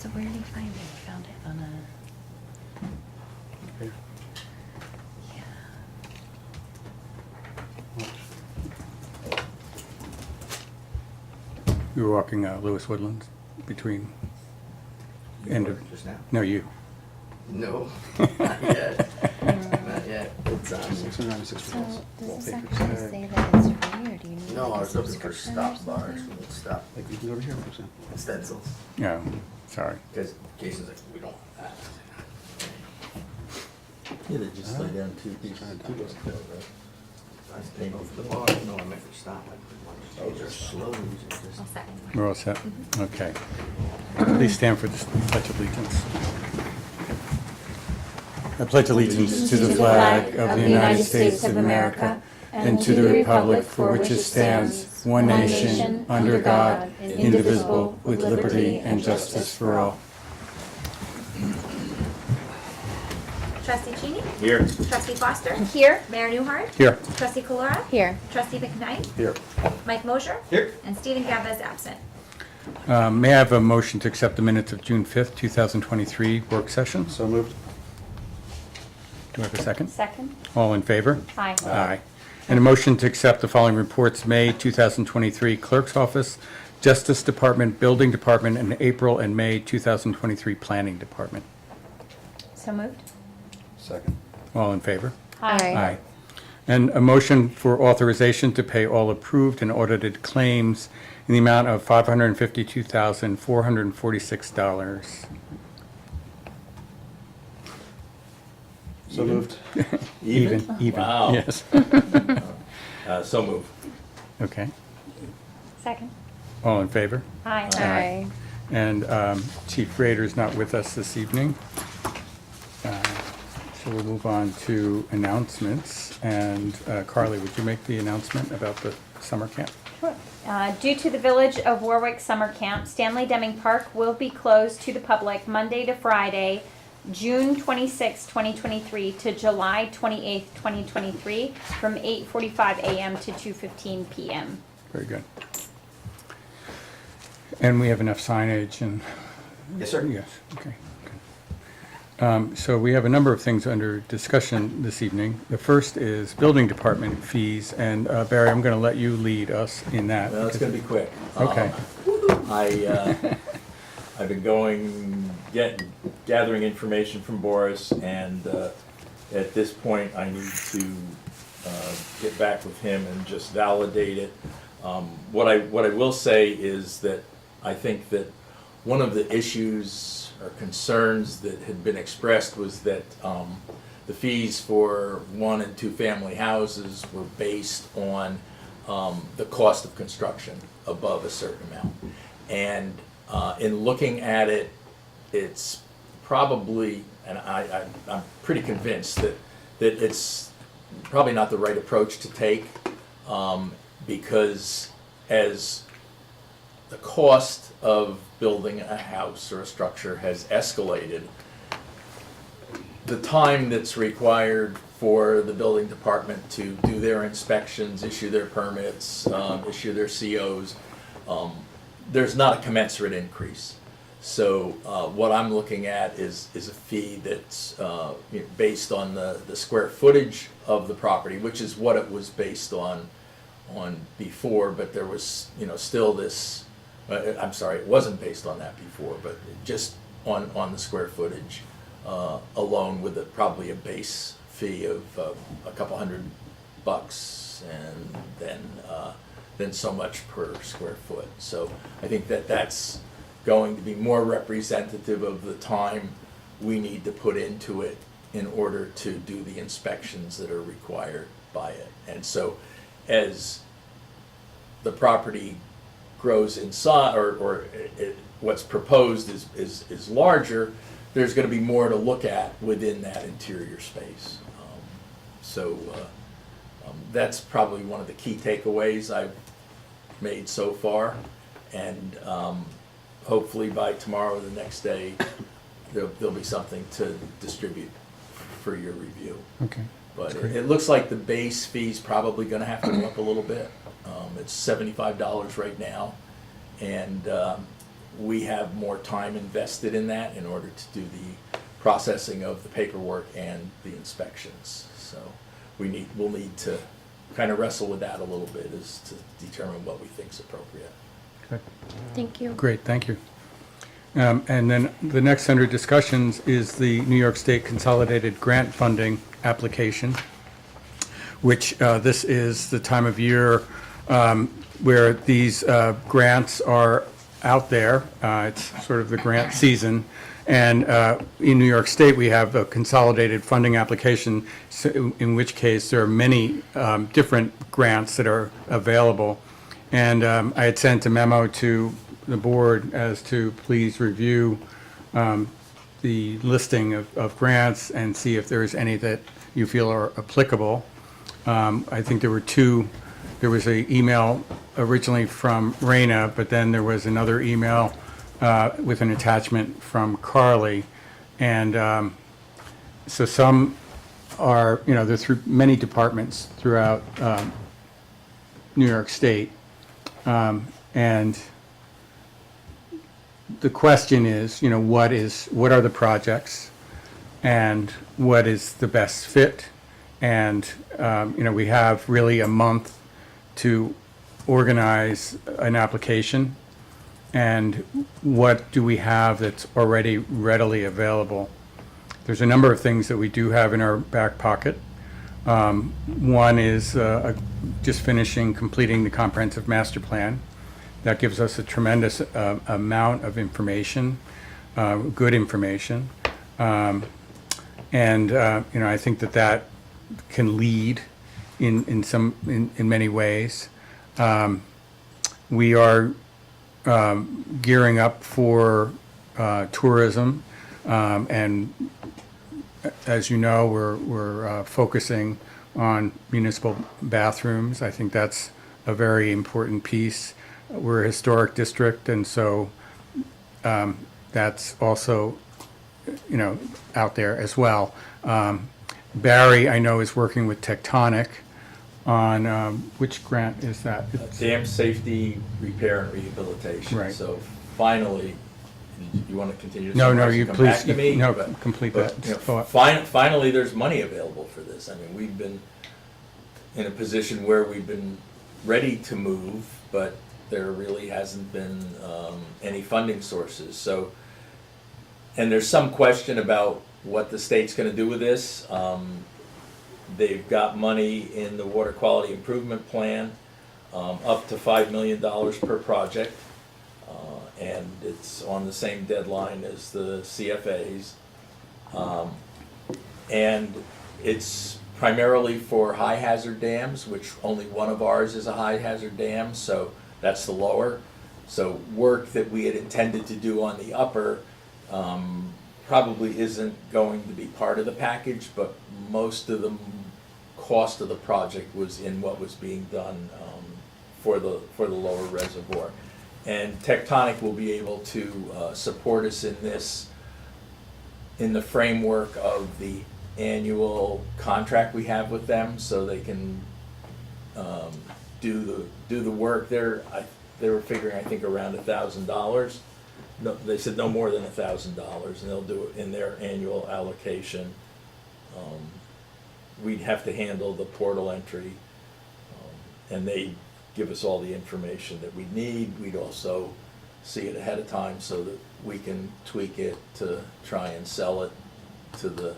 So where did he find it? He found it on a, Okay. yeah. You were walking Lewis Woodlands between end of, Just now? no, you. No, not yet. Not yet. It's, 696 So does this wallpapers. actually say that it's free, or do you need no, like I a was looking for subscription or stop bars, something? stop Like you can go over here, for example. stencils. No, sorry. Because Jason's like, we don't have that. Yeah, they just lay down two pieces. I was paying over the bar, no, I meant for stop. Those are slow. I'll second. We're all set? Okay. Please stand for the Pledge of Allegiance. I pledge allegiance to the flag of the United States of America and to the republic for which it stands, one nation, under God, indivisible, with liberty and justice for all. Trustee Cheney? Here. Trustee Foster? Here. Mayor Newhart? Here. Trustee Calora? Here. Trustee McKnight? Here. Mike Mosher? Here. And Stephen Gabba is absent. May I have a motion to accept the minutes of June 5th, 2023 work session? So moved. Do I have a second? Second. All in favor? Aye. Aye. And a motion to accept the following reports: May 2023 Clerk's Office, Justice Department, Building Department, and April and May 2023 Planning Department. So moved. Second. All in favor? Aye. And a motion for authorization to pay all approved and audited claims in the amount of $552,446. So moved. Even, Wow. yes. So move. Okay. Second. All in favor? Aye. Aye. And Chief Rader's not with us this evening. So we'll move on to announcements. And Carly, would you make the announcement about the summer camp? Sure. Due to the Village of Warwick Summer Camp, Stanley Deming Park will be closed to the public Monday to Friday, June 26, 2023 to July 28, 2023 from 8:45 a.m. to 2:15 p.m. Very good. And we have enough signage and? Yes, sir. Yes, okay. Good. So we have a number of things under discussion this evening. The first is building department fees, and Barry, I'm going to let you lead us in that. Well, it's because- gonna be quick. Okay. I've been gathering information from Boris, and at this point, I need to get back with him and just validate it. What I will say is that I think that one of the issues or concerns that had been expressed was that the fees for 1 and 2 family houses were based on the cost of construction above a certain amount. And in looking at it, it's probably, and I'm pretty convinced that it's probably not the right approach to take, because as the cost of building a house or a structure has escalated, the time that's required for the building department to do their inspections, issue their permits, issue their COs, there's not a commensurate increase. So what I'm looking at is a fee that's based on the square footage of the property, which is what it was based on before, but there was still this, I'm sorry, it wasn't based on that before, but just on the square footage alone, with probably a base fee of a couple $100, and then so much per square foot. So I think that's going to be more representative of the time we need to put into it in order to do the inspections that are required by it. And so as the property grows in size, or what's proposed is larger, there's going to be more to look at within that interior space. So that's probably one of the key takeaways I've made so far, and hopefully by tomorrow or the next day there'll be something to distribute for your review. Okay. But That's great. it looks like the base fee's probably gonna have to go up a little bit. It's $75 right now, and we have more time invested in that in order to do the processing of the paperwork and the inspections. So we'll need to kind of wrestle with that a little bit, as to determine what we think is appropriate. Thank you. Great, thank you. And then the next under discussions is the New York State Consolidated Grant Funding application, which this is the time of year where these grants are out there. It's sort of the grant season. And in New York State, we have a consolidated funding application, in which case there are many different grants that are available. And I had sent a memo to the board as to please review the listing of grants and see if there's any that you feel are applicable. I think there were two. There was an email originally from Raina, but then there was another email with an attachment from Carly. And so some are, they're through many departments throughout New York State. And the question is, what are the projects and what is the best fit? And, we have really a month to organize an application. And what do we have that's already readily available? There's a number of things that we do have in our back pocket. One is just completing the comprehensive master plan. That gives us a tremendous amount of information, good information. And I think that can lead in many ways. We are gearing up for tourism, and as you know, we're focusing on municipal bathrooms. I think that's a very important piece. We're a historic district, and so that's also, out there as well. Barry, I know, is working with Tectonic on, which grant is that? Dam safety, repair, and rehabilitation. Right. So finally, you want to continue to No, summarize you and come please, back to me? no, But- complete but, that you know, thought. Finally, there's money available for this. I mean, we've been in a position where we've been ready to move, but there really hasn't been any funding sources. So, and there's some question about what the state's going to do with this. They've got money in the water quality improvement plan, up to $5 million per project, and it's on the same deadline as the CFAs. And it's primarily for high hazard dams, which only one of ours is a high hazard dam, so that's the lower. So work that we had intended to do on the upper probably isn't going to be part of the package, but most of the cost of the project was in what was being done for the lower reservoir. And Tectonic will be able to support us in this in the framework of the annual contract we have with them, so they can do the work. They were figuring, I think, around $1,000. No, they said no more than $1,000, and they'll do it in their annual allocation. We'd have to handle the portal entry, and they give us all the information that we need. We'd also see it ahead of time so that we can tweak it to try and sell it to the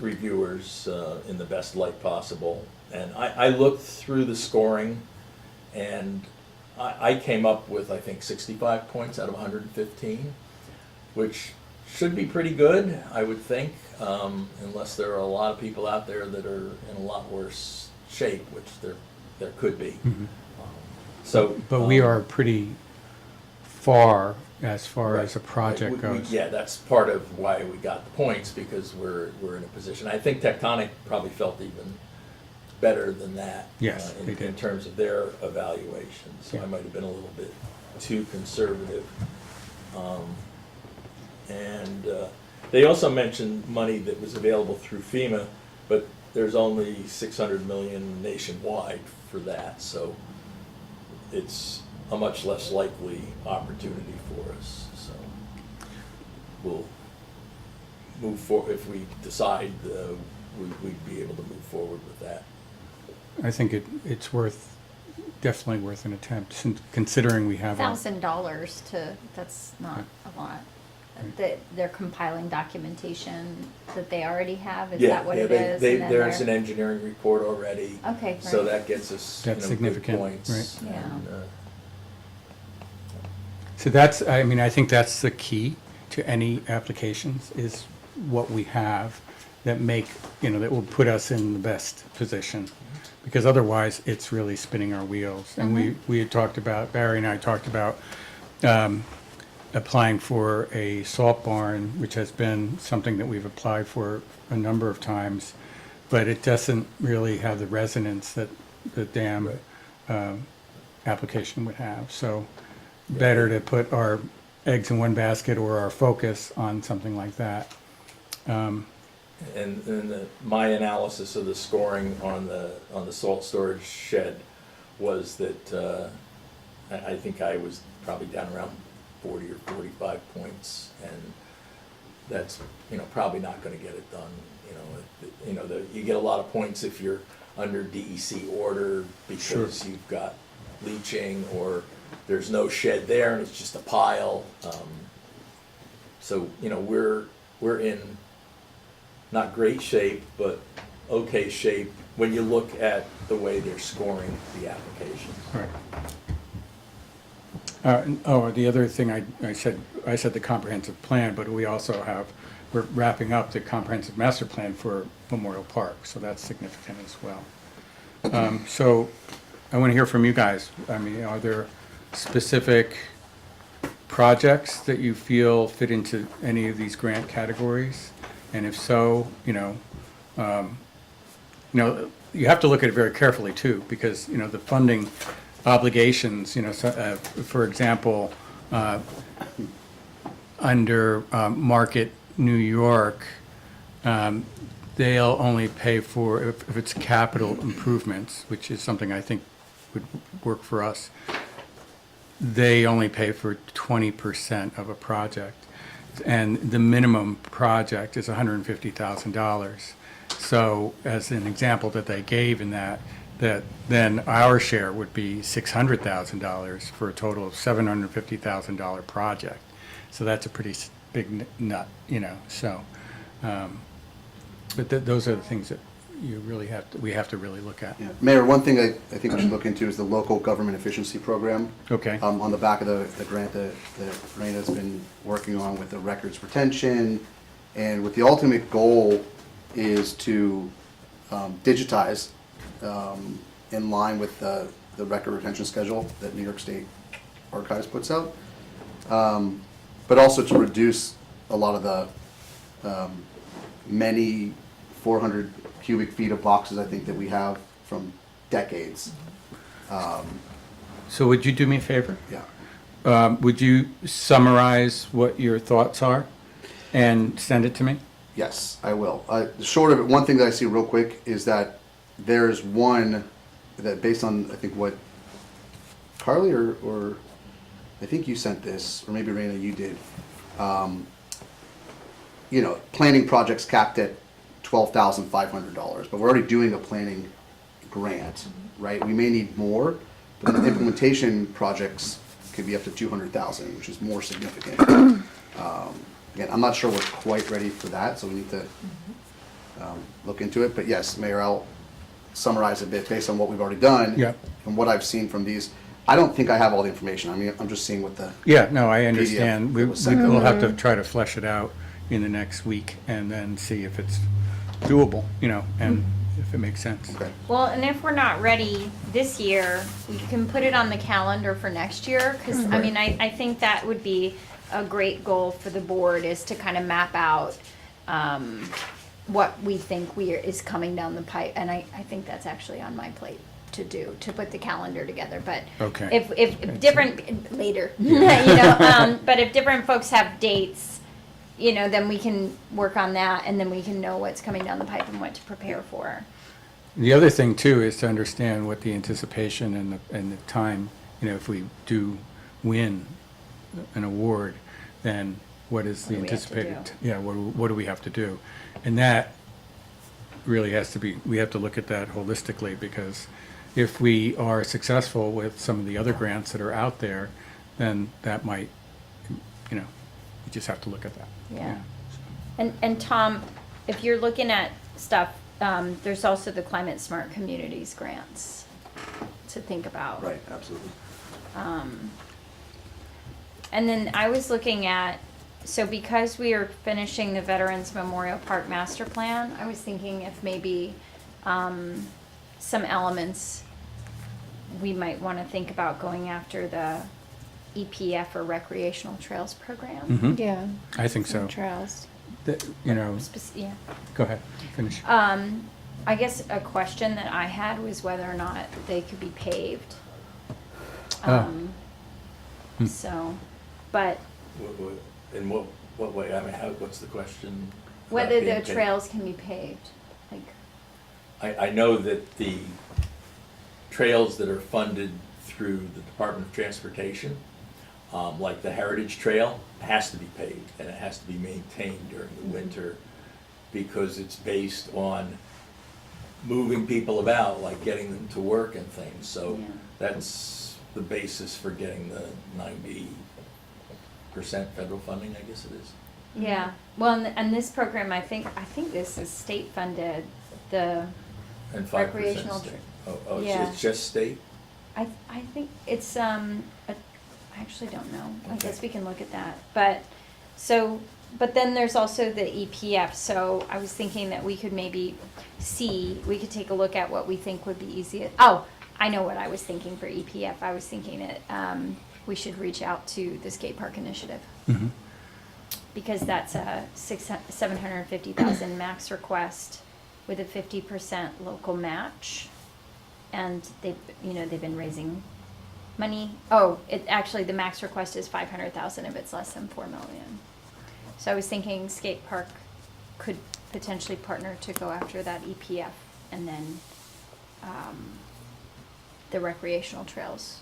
reviewers in the best light possible. And I looked through the scoring, and I came up with, I think, 65 points out of 115, which should be pretty good, I would think, unless there are a lot of people out there that are in a lot worse shape, which there could be. Mm-hmm. But we are pretty far as a project goes. Yeah, that's part of why we got the points, because we're in a position. I think Tectonic probably felt even better than that. Yes, they in did. terms of their evaluation. So Yeah. I might have been a little bit too conservative. And they also mentioned money that was available through FEMA, but there's only $600 million nationwide for that. So it's a much less likely opportunity for us, so we'll move forward, if we decide we'd be able to move forward with that. I think it's definitely worth an attempt, considering we have. $1,000 that's not a lot. They're compiling documentation that they already have, is that what it is? And then There's an they're- engineering report already. Okay, So great. that gets us, That's good significant, points. right. Yeah. And, So that's, I mean, I think that's the key to any applications, is what we have that that will put us in the best position. Because otherwise, it's really spinning our wheels. And we had talked about, Barry and I talked about applying for a salt barn, which has been something that we've applied for a number of times, but it doesn't really have the resonance that the dam application would have. So better to put our eggs in one basket, or our focus on something like that. my analysis of the scoring on the salt storage shed was that I think I was probably down around 40 or 45 points, and that's probably not going to get it done. You get a lot of points if you're under DEC order because you've got leaching, or there's no shed there and it's just a pile. So we're in not great shape, but okay shape when you look at the way they're scoring the application. Right. The other thing I said the comprehensive plan, but we're wrapping up the comprehensive master plan for Memorial Park, so that's significant as well. So I want to hear from you guys. I mean, are there specific projects that you feel fit into any of these grant categories? And if so, you have to look at it very carefully too, because, the funding obligations, for example, under Market New York, they'll only pay for, if it's capital improvements, which is something I think would work for us, they only pay for 20% of a project. And the minimum project is $150,000. So as an example that they gave in that then our share would be $600,000 for a total of $750,000 project. So that's a pretty big nut, so. But those are the things that we have to really look at. Yeah. Mayor, one thing I think we should look into is the local government efficiency program. Okay. On the back of the grant that Raina's been working on with the records retention, and with the ultimate goal is to digitize in line with the record retention schedule that New York State Archives puts out, but also to reduce a lot of the many 400 cubic feet of boxes I think that we have from decades. So would you do me a favor? Yeah. Would you summarize what your thoughts are and send it to me? Yes, I will. Short of it, one thing that I see real quick is that there's one that, based on I think what Carly or I think you sent this, or maybe Raina, you did. Planning projects capped at $12,500, but we're already doing a planning grant, right? We may need more, but the implementation projects could be up to $200,000, which is more significant. Again, I'm not sure we're quite ready for that, so we need to look into it. But yes, Mayor, I'll summarize a bit based on what we've already done Yeah. and what I've seen from these. I don't think I have all the information. I mean, I'm just seeing what the Yeah, no, I understand. that was sent We'll over. have to try to flesh it out in the next week and then see if it's doable, and if it makes sense. Okay. Well, and if we're not ready this year, we can put it on the calendar for next year, because, I mean, I think that would be a great goal for the board, is to kind of map out what we think is coming down the pipe, and I think that's actually on my plate to do, to put the calendar together, but Okay. if different, later, but if different folks have dates, then we can work on that, and then we can know what's coming down the pipe and what to prepare for. The other thing too is to understand what the anticipation and the time if we do win an award, then what is the What do we have to anticipated? do? Yeah, what do we have to do? And that really has to be, we have to look at that holistically, because if we are successful with some of the other grants that are out there, then that might, you just have to look at that. Yeah. And Tom, if you're looking at stuff, there's also the Climate Smart Communities grants to think about. Right, absolutely. And then I was looking at, so because we are finishing the Veterans Memorial Park Master Plan, I was thinking if maybe some elements we might want to think about going after the EPF or Recreational Trails Program. Mhm. Yeah. I think so. Some trails. Yeah. Go ahead, finish. I guess a question that I had was whether or not they could be paved. So, but In what way, I mean, what's the question? about whether being the paid? trails can be paved, like, I know that the trails that are funded through the Department of Transportation, like the Heritage Trail, has to be paved, and it has to be maintained during the winter, because it's based on moving people about, like getting them to work and things, so Yeah. that's the basis for getting the 90% federal funding, I guess it is. yeah. Well, and this program, I think this is state funded, the, And 5% Recreational state. tra- Oh, Yeah. it's just state? I think it's, I actually don't know. I Okay. guess we can look at that. But, so, but then there's also the EPF, so I was thinking that we could maybe we could take a look at what we think would be easiest. Oh, I know what I was thinking for EPF. I was thinking that, we should reach out to the skate park initiative. Mhm. Because that's a $750,000 max request with a 50% local match. And they've been raising money. Oh, actually, the max request is 500,000 if it's less than 4 million. So I was thinking skate park could potentially partner to go after that EPF, and then, the recreational trails.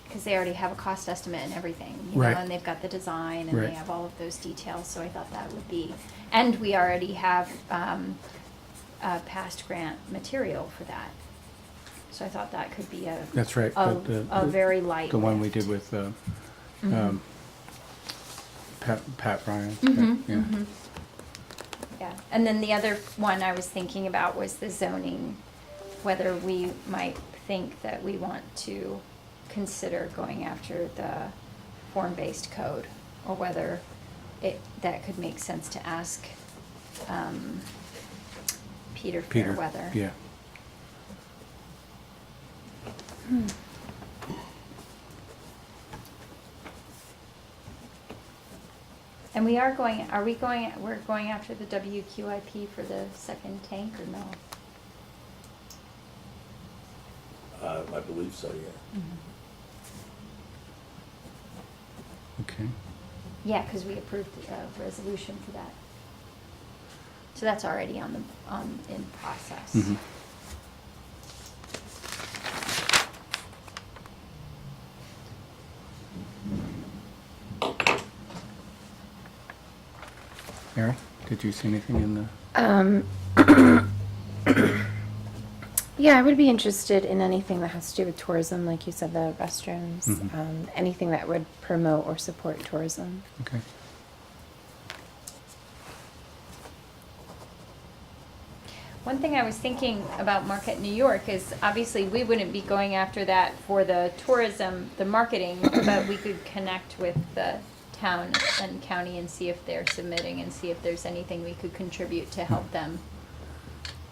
Because they already have a cost estimate and everything, Right. and they've got the design, and they Right. have all of those details, so I thought that would be, and we already have, past grant material for that. So I thought that could be That's right. a very light The one we lift. did with Mhm. Pat Ryan. Mhm, Yeah. mhm. Yeah, and then the other one I was thinking about was the zoning, whether we might think that we want to consider going after the form-based code, or whether that could make sense to ask, Peter Peter, Fairweather. yeah. And we're going after the WQIP for the second tank, or no? I believe so, yeah. Okay. Yeah, because we approved a resolution for that. So that's already in process. Mhm. Mary, did you see anything in the? Yeah, I would be interested in anything that has to do with tourism, like you said, the restrooms, Mhm. anything that would promote or support tourism. Okay. One thing I was thinking about Market New York is obviously we wouldn't be going after that for the tourism, the marketing, but we could connect with the town and county and see if they're submitting and see if there's anything we could contribute to help them.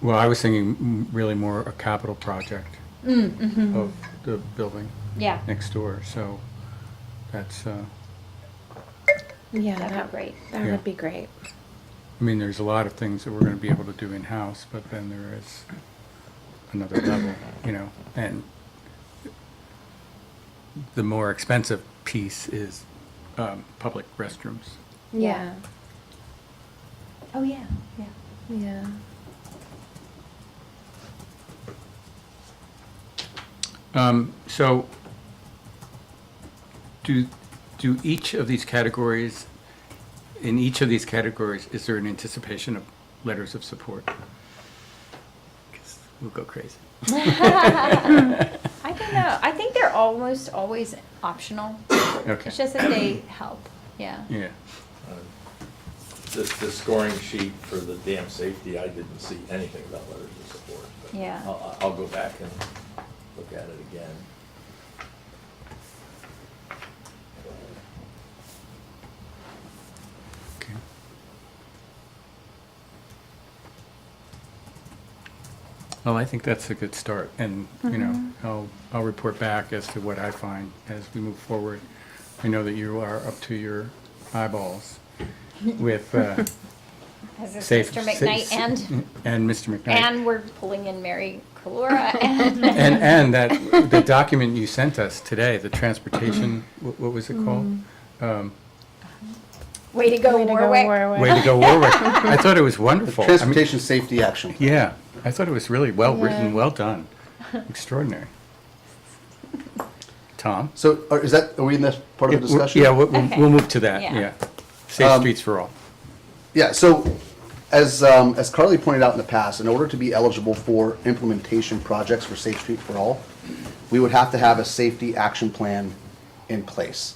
Well, I was thinking really more a capital project of the building Yeah, next door, so that's, Yeah, that'd that, be great. that Yeah. would be great. I mean, there's a lot of things that we're gonna be able to do in-house, but then there is another level, and the more expensive piece is, public restrooms. Yeah, Oh, yeah, yeah. yeah. So, do each of these categories, in each of these categories, is there an anticipation of letters of support? 'Cause we'll go crazy. I don't know. I think they're almost always optional. Okay. It's just that they help. Yeah. Yeah. The scoring sheet for the dam safety, I didn't see anything about letters of support. but Yeah. I'll go back and look at it again. Okay. Well, I think that's a good start, and, you know, I'll report back as to what I find as we move forward. I know that you are up to your eyeballs with As is safe. Mr. McKnight And Mr. McKnight. and we're pulling in Mary Calora and And that, the document you sent us today, the transportation, what was it called? way to go, Way to go, Warwick. Warwick. Way to go, Warwick. I thought it was wonderful. I mean, Transportation Safety Action. yeah, I thought it was really well written, Yeah. well done, extraordinary. Tom? So are we in this part of the discussion? Yeah, Okay. we'll move to that, Yeah. yeah. Safe streets for all. Yeah, so as Carly pointed out in the past, in order to be eligible for implementation projects for Safe Street for All, we would have to have a safety action plan in place.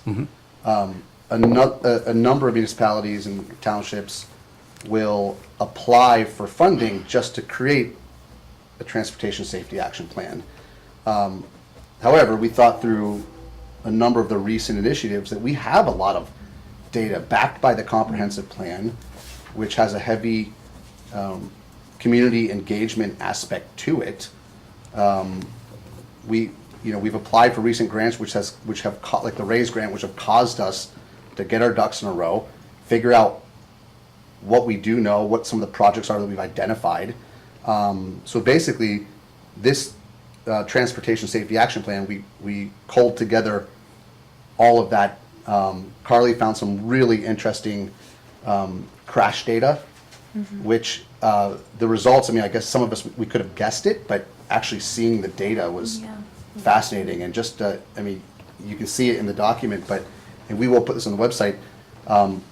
A number of municipalities and townships will apply for funding just to create a transportation safety action plan. However, we thought through a number of the recent initiatives that we have a lot of data backed by the comprehensive plan, which has a heavy community engagement aspect to it. We've applied for recent grants, which have like the RAISE grant, which have caused us to get our ducks in a row, figure out what we do know, what some of the projects are that we've identified. So basically, this transportation safety action plan, we culled together all of that. Carly found some really interesting crash data, which the results, I mean, I guess some of us, we could have guessed it, but actually seeing the data was fascinating. And just, I mean, you can see it in the document, and we will put this on the website,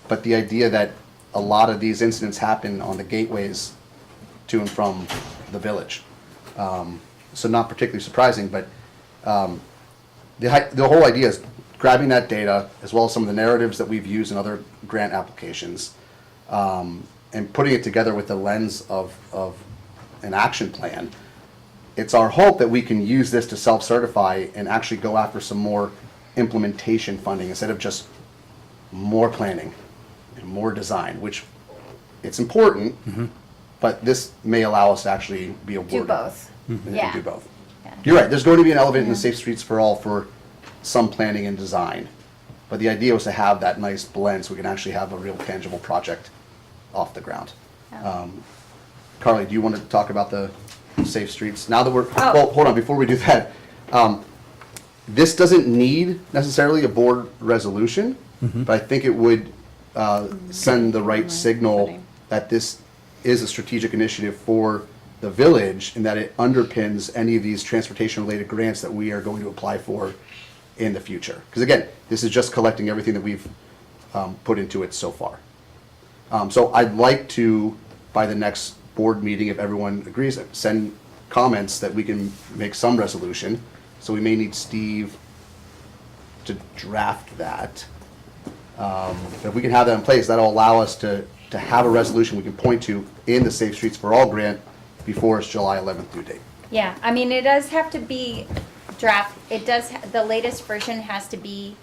but the idea that a lot of these incidents happen on the gateways to and from the village. So not particularly surprising, but the whole idea is grabbing that data, as well as some of the narratives that we've used in other grant applications, and putting it together with the lens of an action plan. It's our hope that we can use this to self-certify and actually go after some more implementation funding instead of just more planning and more design, which it's important, but this may allow us to actually be awarded. Do both. And Yeah. do both. Yeah. You're right, there's going to be an element in the Safe Streets for All for some planning and design. But the idea was to have that nice blend so we can actually have a real tangible project off the ground. Carly, do you want to talk about the Safe Streets? Now that well, hold on, before we do that, this doesn't need necessarily a board resolution, but I think it would send the right signal that this is a strategic initiative for the village and that it underpins any of these transportation-related grants that we are going to apply for in the future. Because again, this is just collecting everything that we've put into it so far. So I'd like to, by the next board meeting, if everyone agrees, send comments that we can make some resolution. So we may need Steve to draft that. If we can have that in place, that'll allow us to have a resolution we can point to in the Safe Streets for All grant before its July 11th due date. Yeah, I mean, it does have to be draft, it does, the latest version has to be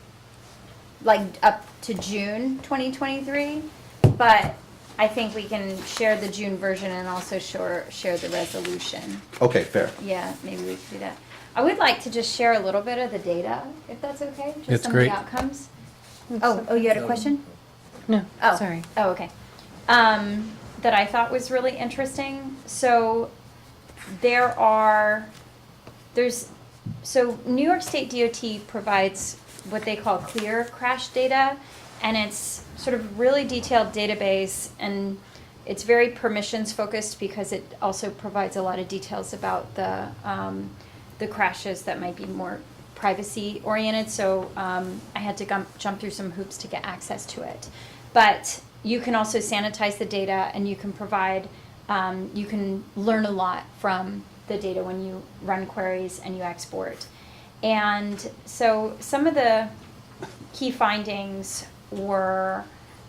like up to June 2023, but I think we can share the June version and also share the resolution. Okay, fair. Yeah, maybe we could do that. I would like to just share a little bit of the data, if that's okay? Just It's some great. of the outcomes. Oh, you had a question? No, Oh, sorry. Oh, okay. That I thought was really interesting. So so New York State DOT provides what they call clear crash data, and it's sort of really detailed database, and it's very permissions focused because it also provides a lot of details about the the crashes that might be more privacy oriented, so I had to jump through some hoops to get access to it. But you can also sanitize the data, and you can provide, you can learn a lot from the data when you run queries and you export. And so some of the key findings were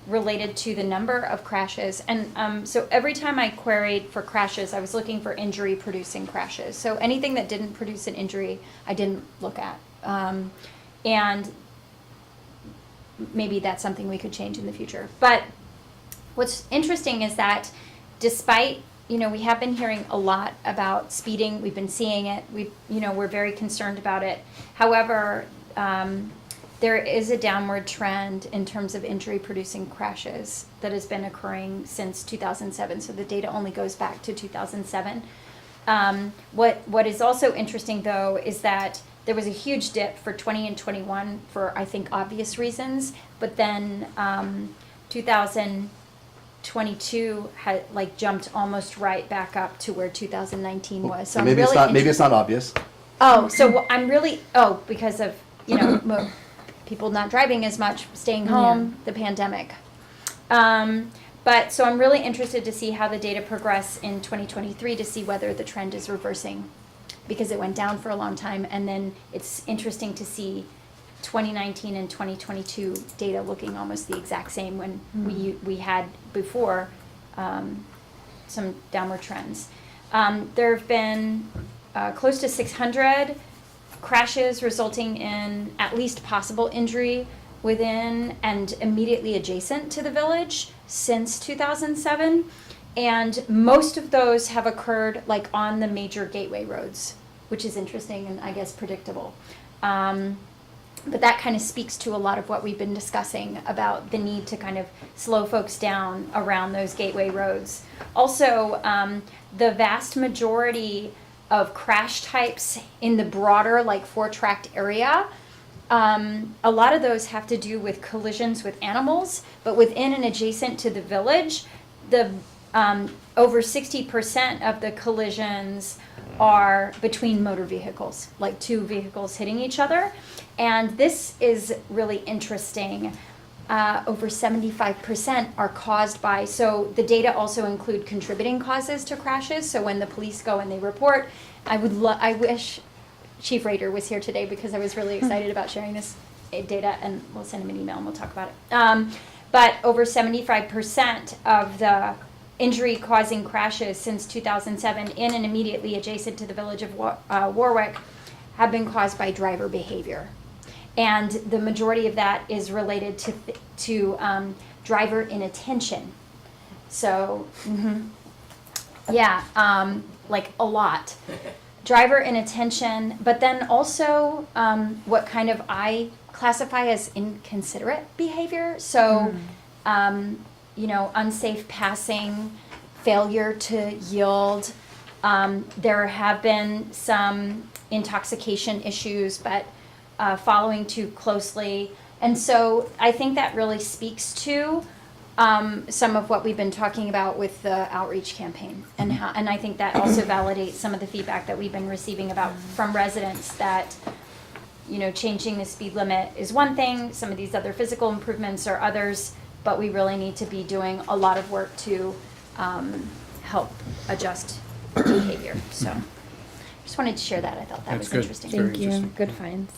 related to the number of crashes. And so every time I queried for crashes, I was looking for injury producing crashes. So anything that didn't produce an injury, I didn't look at. And maybe that's something we could change in the future. But what's interesting is that despite, we have been hearing a lot about speeding. We've been seeing it. We're very concerned about it. However, there is a downward trend in terms of injury-producing crashes that has been occurring since 2007. So the data only goes back to 2007. What is also interesting, though, is that there was a huge dip for 20 and 21 for, I think, obvious reasons. But then 2022 had jumped almost right back up to where 2019 was. So maybe it's not obvious. Oh, so I'm really because of people not driving as much, staying home, the pandemic. But so I'm really interested to see how the data progress in 2023 to see whether the trend is reversing, because it went down for a long time, and then it's interesting to see 2019 and 2022 data looking almost the exact same when we had before some downward trends. There have been close to 600 crashes resulting in at least possible injury within and immediately adjacent to the village since 2007, and most of those have occurred on the major gateway roads, which is interesting and I guess predictable. But that kind of speaks to a lot of what we've been discussing about the need to kind of slow folks down around those gateway roads. Also, the vast majority of crash types in the broader 4-tract area, a lot of those have to do with collisions with animals, but within and adjacent to the village, the over 60% of the collisions are between motor vehicles, two vehicles hitting each other. And this is really interesting. Over 75% are caused by, so the data also include contributing causes to crashes. So when the police go and they report, I wish Chief Rader was here today, because I was really excited about sharing this data, and we'll send him an email and we'll talk about it. But over 75% of the injury-causing crashes since 2007 in and immediately adjacent to the village of Warwick have been caused by driver behavior. And the majority of that is related to driver inattention. So, a lot. Driver inattention, but then also what kind of I classify as inconsiderate behavior. So, unsafe passing, failure to yield. There have been some intoxication issues, but following too closely. And so I think that really speaks to some of what we've been talking about with the outreach campaign, and I think that also validates some of the feedback that we've been receiving from residents that, changing the speed limit is one thing, some of these other physical improvements are others, but we really need to be doing a lot of work to help adjust behavior. So just wanted to share that. I thought that was good. interesting. Very Thank you. interesting. Good finds.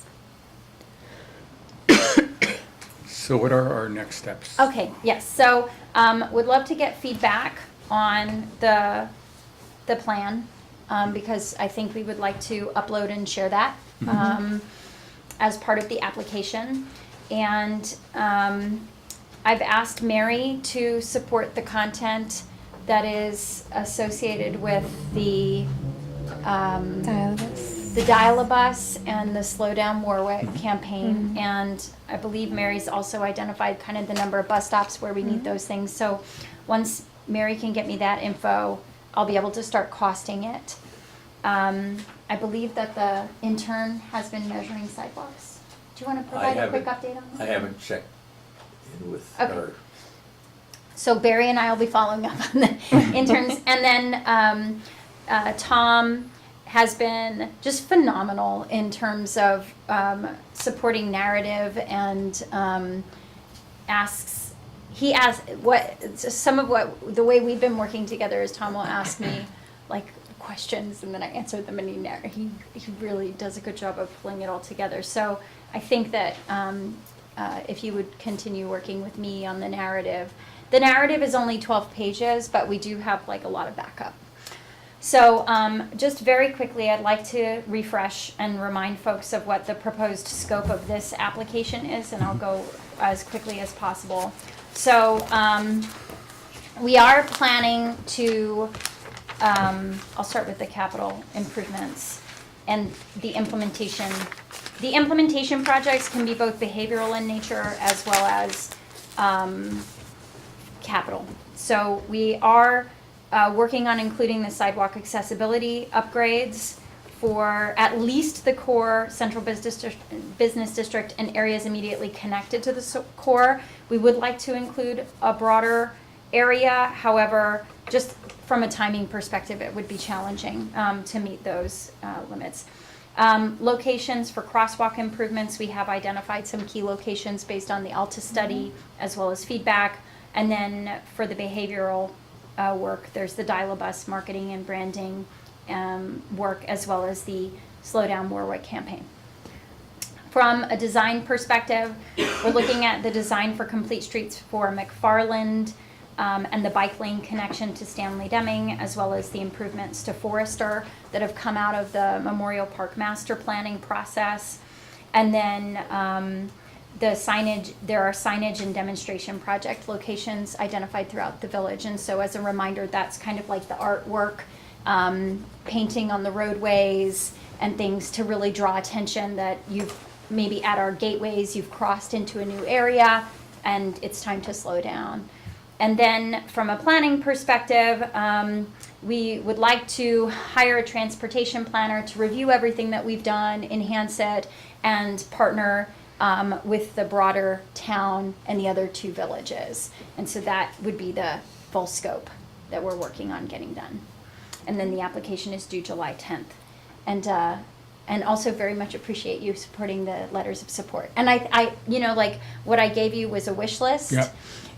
So what are our next steps? Okay, yes, so would love to get feedback on the plan, because I think we would like to upload and share that as part of the application. And I've asked Mary to support the content that is associated with the Dial-a-Bus and the Slow Down Warwick campaign. And I believe Mary's also identified kind of the number of bus stops where we need those things. So once Mary can get me that info, I'll be able to start costing it. I believe that the intern has been measuring sidewalks. Do you want to provide a quick update on that? I haven't checked in with Okay. her. So Barry and I will be following up on the interns, and then Tom has been just phenomenal in terms of supporting narrative and he asks the way we've been working together is Tom will ask me like questions and then I answer them, and he really does a good job of pulling it all together. So I think that if you would continue working with me on the narrative is only 12 pages, but we do have like a lot of backup. So just very quickly, I'd like to refresh and remind folks of what the proposed scope of this application is, and I'll go as quickly as possible. So we are planning to, I'll start with the capital improvements and the implementation. The implementation projects can be both behavioral in nature as well as capital. So we are working on including the sidewalk accessibility upgrades for at least the core central business district and areas immediately connected to the core. We would like to include a broader area. However, just from a timing perspective, it would be challenging to meet those limits. Locations for crosswalk improvements, we have identified some key locations based on the ALTA study as well as feedback. And then for the behavioral work, there's the Dial-A-Bus marketing and branding work, as well as the Slow Down Warwick campaign. From a design perspective, we're looking at the design for complete streets for McFarland and the bike lane connection to Stanley Deming, as well as the improvements to Forrester that have come out of the Memorial Park master planning process. And then the signage, there are signage and demonstration project locations identified throughout the village. And so as a reminder, that's kind of like the artwork, painting on the roadways and things to really draw attention that you've maybe at our gateways, you've crossed into a new area and it's time to slow down. And then from a planning perspective, we would like to hire a transportation planner to review everything that we've done, enhance it, and partner with the broader town and the other two villages. And so that would be the full scope that we're working on getting done. And then the application is due July 10th. And also very much appreciate you supporting the letters of support. And I you know, like what I gave you was a wish list. Yep.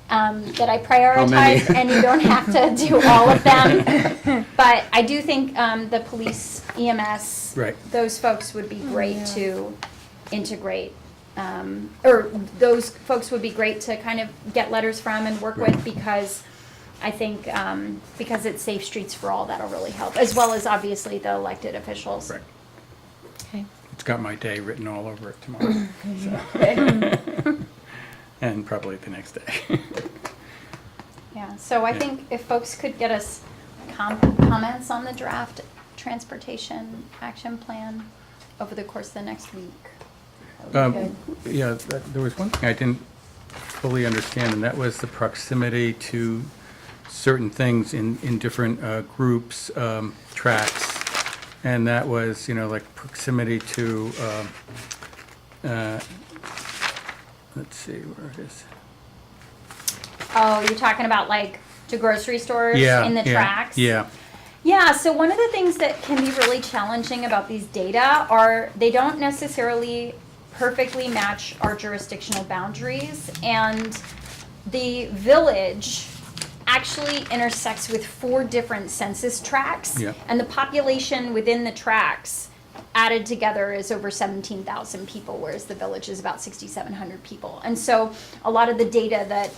That I prioritized, and you don't have to do all of them. But I do think the police, EMS, Right. those folks would be great to integrate. Or those folks would be great to kind of get letters from and work with, because I think because it's safe streets for all, that'll really help, as well as obviously the elected officials. Right. Okay. It's got my day written all over it tomorrow. So. And probably the next day. Yeah, so I think if folks could get us comments on the draft transportation action plan over the course of the next week, that would be good. Yeah, there was one thing I didn't fully understand, and that was the proximity to certain things in different groups, tracks. And that was, you know, like proximity to, let's see, where it is. Oh, you're talking about like to grocery stores Yeah, in the yeah, tracks? Yeah, Yeah, so one of the things that can be really challenging about these data are they don't necessarily perfectly match our jurisdictional boundaries, and the village actually intersects with 4 different census tracts, Yeah. and the population within the tracts added together is over 17,000 people, whereas the village is about 6,700 people. And so a lot of the data that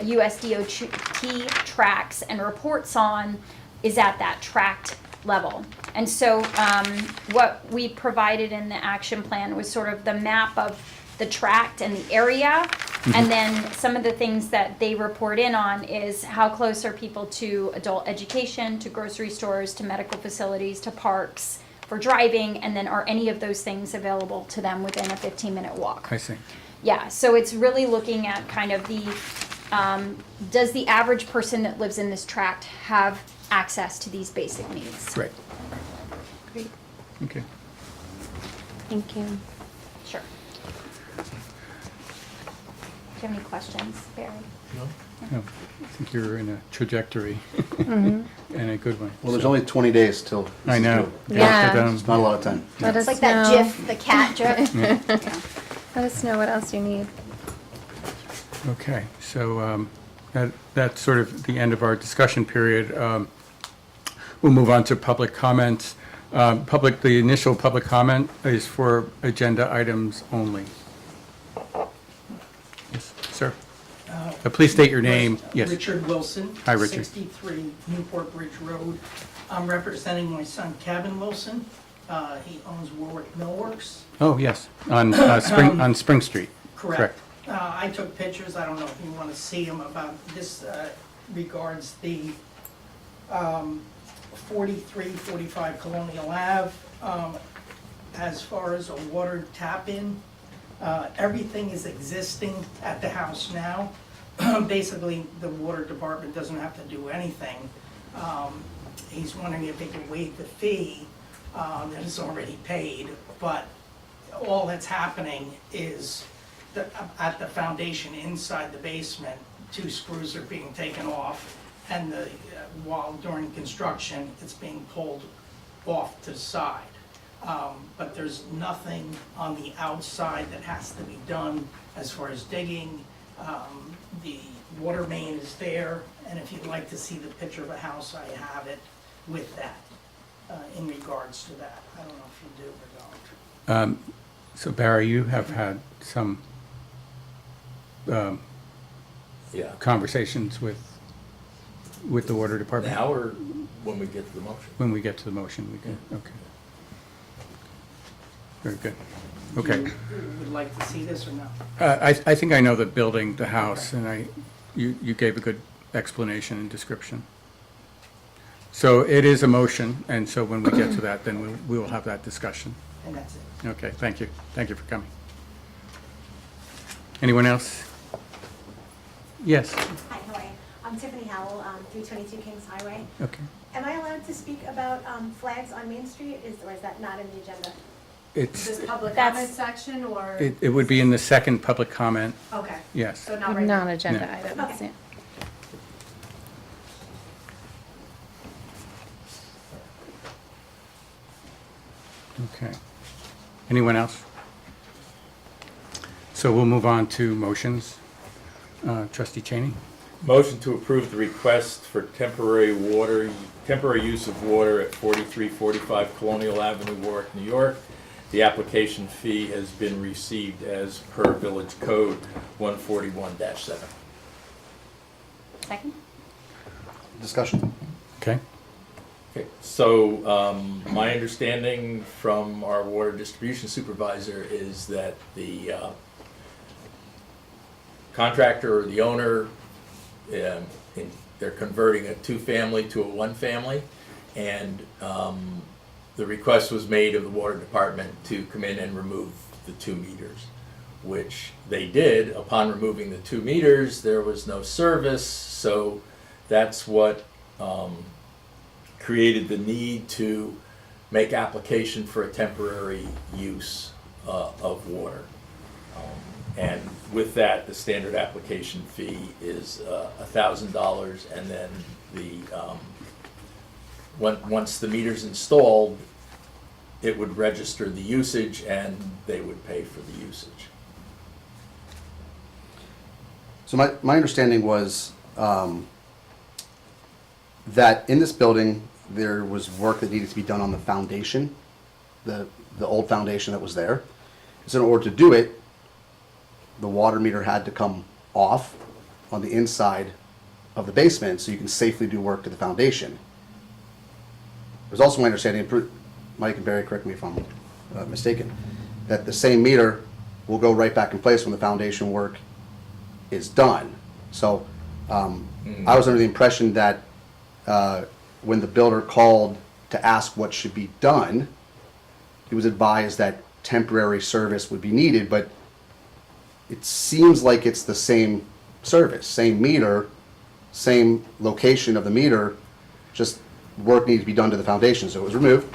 USDOT tracks and reports on is at that tract level. And so what we provided in the action plan was sort of the map of the tract and the area. And then some of the things that they report in on is how close are people to adult education, to grocery stores, to medical facilities, to parks for driving, and then are any of those things available to them within a 15-minute walk? I see. Yeah, so it's really looking at kind of the, does the average person that lives in this tract have access to these basic needs? Right, Great. okay. Thank you. Sure. Do you have any questions, Barry? No, I think you're in a trajectory and a good one. Well, there's So- only 20 days till. this I is know. due. Yeah. But, It's not a lot of time. Let us It's like that know. GIF, the cat GIF. Let us know what else you need. Okay, so that's sort of the end of our discussion period. We'll move on to public comments. The initial public comment is for agenda items only. Yes, sir. Please state your name. Yes. Richard Wilson. Hi, Richard. 63 Newport Bridge Road. I'm representing my son Kevin Wilson. He owns Warwick Millworks. Oh, yes, on Spring Street. Correct. I took pictures, I don't know if you want to see them, about this regards the 4345 Colonial Ave. As far as a water tap-in, everything is existing at the house now. Basically, the water department doesn't have to do anything. He's wondering if they can waive the fee that is already paid, but all that's happening is at the foundation inside the basement, 2 screws are being taken off, and while during construction, it's being pulled off to the side. But there's nothing on the outside that has to be done as far as digging. The water main is there, and if you'd like to see the picture of a house, I have it with that, in regards to that. I don't know if you do or don't. So Barry, you have had some Yeah. conversations with the water department? Now or when we get to the motion? When we get to the motion, we can, okay. Very good. Okay. You would like to see this or no? I think I know the building, the house, and you gave a good explanation and description. So it is a motion, and so when we get to that, then we will have that discussion. And that's it. Okay, thank you. Thank you for coming. Anyone else? Yes, Hi, how are you? I'm Tiffany Howell, 322 Kings Highway. okay. Am I allowed to speak about flags on Main Street, or is that not in the agenda? It's, This public That's- comment section, or? it would be in the second public comment, Okay, yes. so not right now? Non-agenda No. items, Okay. yeah. Okay. Anyone else? So we'll move on to motions. Trustee Cheney? Motion to approve the request for temporary use of water at 4345 Colonial Avenue, Warwick, New York. The application fee has been received as per Village Code 141-7. Second? Discussion. Okay. Okay, so my understanding from our water distribution supervisor is that the contractor or the owner, they're converting a 2-family to a 1-family, and the request was made of the water department to come in and remove the 2 meters, which they did. Upon removing the 2 meters, there was no service, so that's what created the need to make application for a temporary use of water. And with that, the standard application fee is $1,000, and then once the meter's installed, it would register the usage and they would pay for the usage. So my understanding was that in this building, there was work that needed to be done on the foundation, the old foundation that was there. So in order to do it, the water meter had to come off on the inside of the basement so you can safely do work to the foundation. It was also my understanding, Mike and Barry, correct me if I'm mistaken, that the same meter will go right back in place when the foundation work is done. So I was under the impression that when the builder called to ask what should be done, he was advised that temporary service would be needed, but it seems like it's the same service, same meter, same location of the meter, just work needs to be done to the foundation. So it was removed,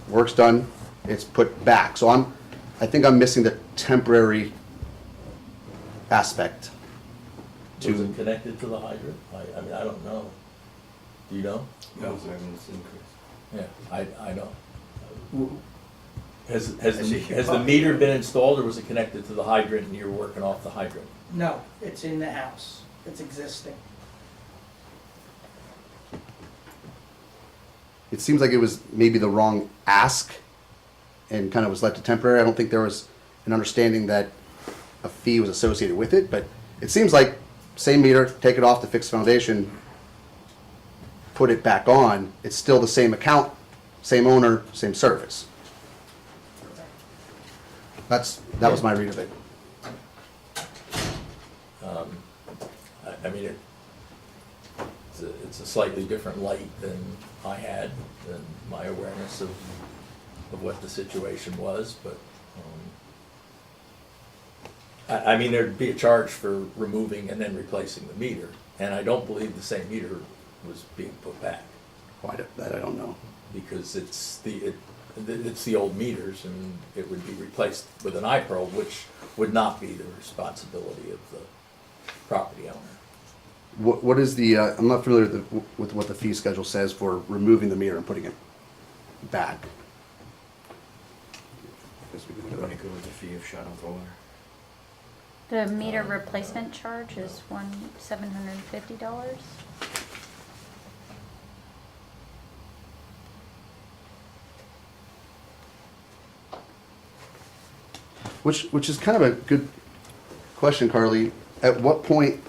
work's done, it's put back. So I think I'm missing the temporary aspect Was it connected to the hydrant? I mean, I don't know. Do you know? No, I haven't seen Chris. Yeah, I don't. Has I see. the meter been installed, or was it connected to the hydrant and you were working off the hydrant? No, it's in the house. It's existing. It seems like it was maybe the wrong ask and kind of was left to temporary. I don't think there was an understanding that a fee was associated with it, but it seems like same meter, take it off the fixed foundation, put it back on. It's still the same account, same owner, same service. That was my read of it. I mean, it's a slightly different light than I had, than my awareness of what the situation was, but, I mean, there'd be a charge for removing and then replacing the meter, and I don't believe the same meter was being put back, That I don't know. because it's the old meters, and it would be replaced with an iPearl, which would not be the responsibility of the property owner. What is the, I'm not familiar with what the fee schedule says for removing the meter and putting it back. Guess we could I'm do gonna that. go with the fee of shut off water. The meter replacement charge is $750. Which is kind of a good question, Carly. At what point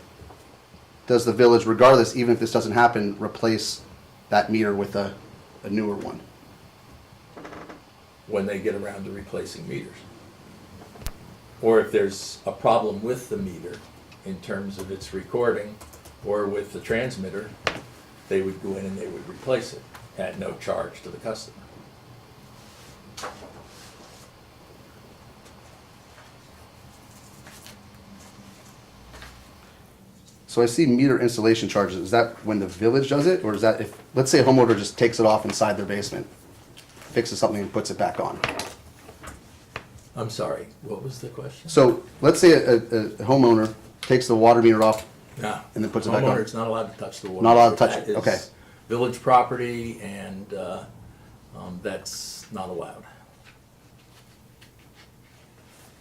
does the village, regardless, even if this doesn't happen, replace that meter with a newer one? When they get around to replacing meters. Or if there's a problem with the meter in terms of its recording, or with the transmitter, they would go in and they would replace it at no charge to the customer. So I see meter installation charges. Is that when the village does it, or is that if, let's say a homeowner just takes it off inside their basement, fixes something and puts it back on? I'm sorry, what was the question? So let's say a homeowner takes the water meter off. No. And then puts it back on. Homeowner's not allowed to touch the water. Not allowed to touch That it, okay. is village property, and that's not allowed.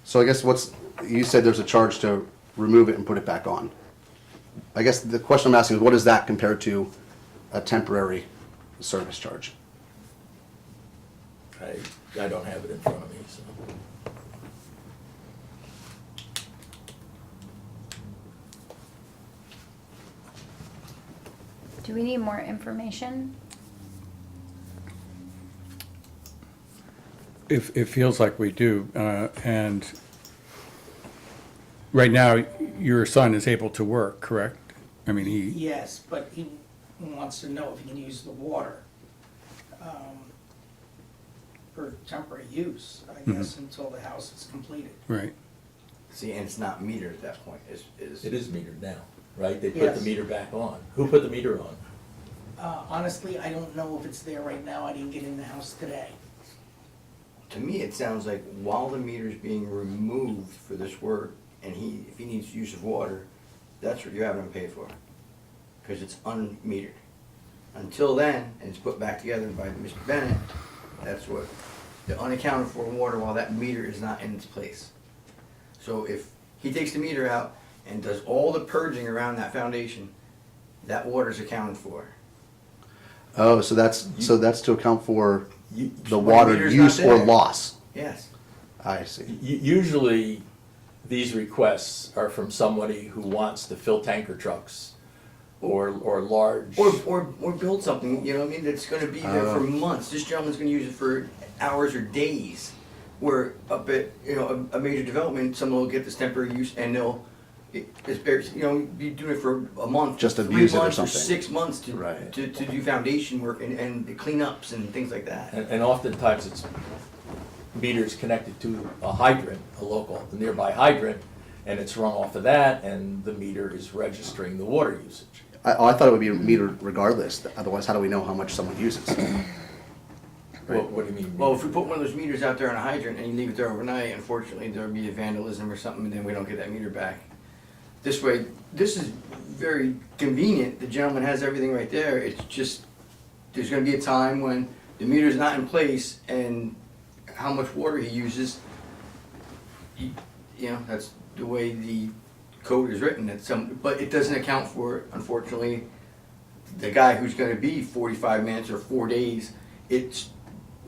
So I guess you said there's a charge to remove it and put it back on. I guess the question I'm asking is, what is that compared to a temporary service charge? I don't have it in front of me, so. Do we need more information? It feels like we do, and right now, your son is able to work, correct? I mean, he, Yes, but he wants to know if he can use the water for temporary use, I guess, until the house is completed. right, See, and it's not metered at that point, It is metered now, right? They put the Yes. meter back on. Who put the meter on? Honestly, I don't know if it's there right now. I didn't get in the house today. To me, it sounds like while the meter's being removed for this work, and if he needs use of water, that's what you're having him pay for. Because it's unmetered. Until then, and it's put back together by Mr. Bennett, that's what, the unaccounted for water while that meter is not in its place. So if he takes the meter out and does all the purging around that foundation, that water's accounted for. Oh, so that's to account for the When water meter's not use or there. loss. Yes. I see. Usually, these requests are from somebody who wants to fill tanker trucks or large. Or build something, you know what I mean, that's gonna be there for months. This gentleman's gonna use it for hours or days. Where up at, a major development, someone will get this temporary use and they'll, be doing it for a month. Just 3 abuse it or months something. 6 months Right. to do foundation work and the cleanups and things like that. And oftentimes it's meters connected to a hydrant, a nearby hydrant, and it's run off of that, and the meter is registering the water usage. I thought it would be metered regardless. Otherwise, how do we know how much someone uses? What do you mean? Well, if we put one of those meters out there on a hydrant and you leave it there overnight, unfortunately, there'll be a vandalism or something, and then we don't get that meter back. this way, this is very convenient, the gentleman has everything right there, it's just, there's gonna be a time when the meter's not in place and how much water he uses, you know, that's the way the code is written, but it doesn't account for, unfortunately, the guy who's gonna be 45 minutes or 4 days. It's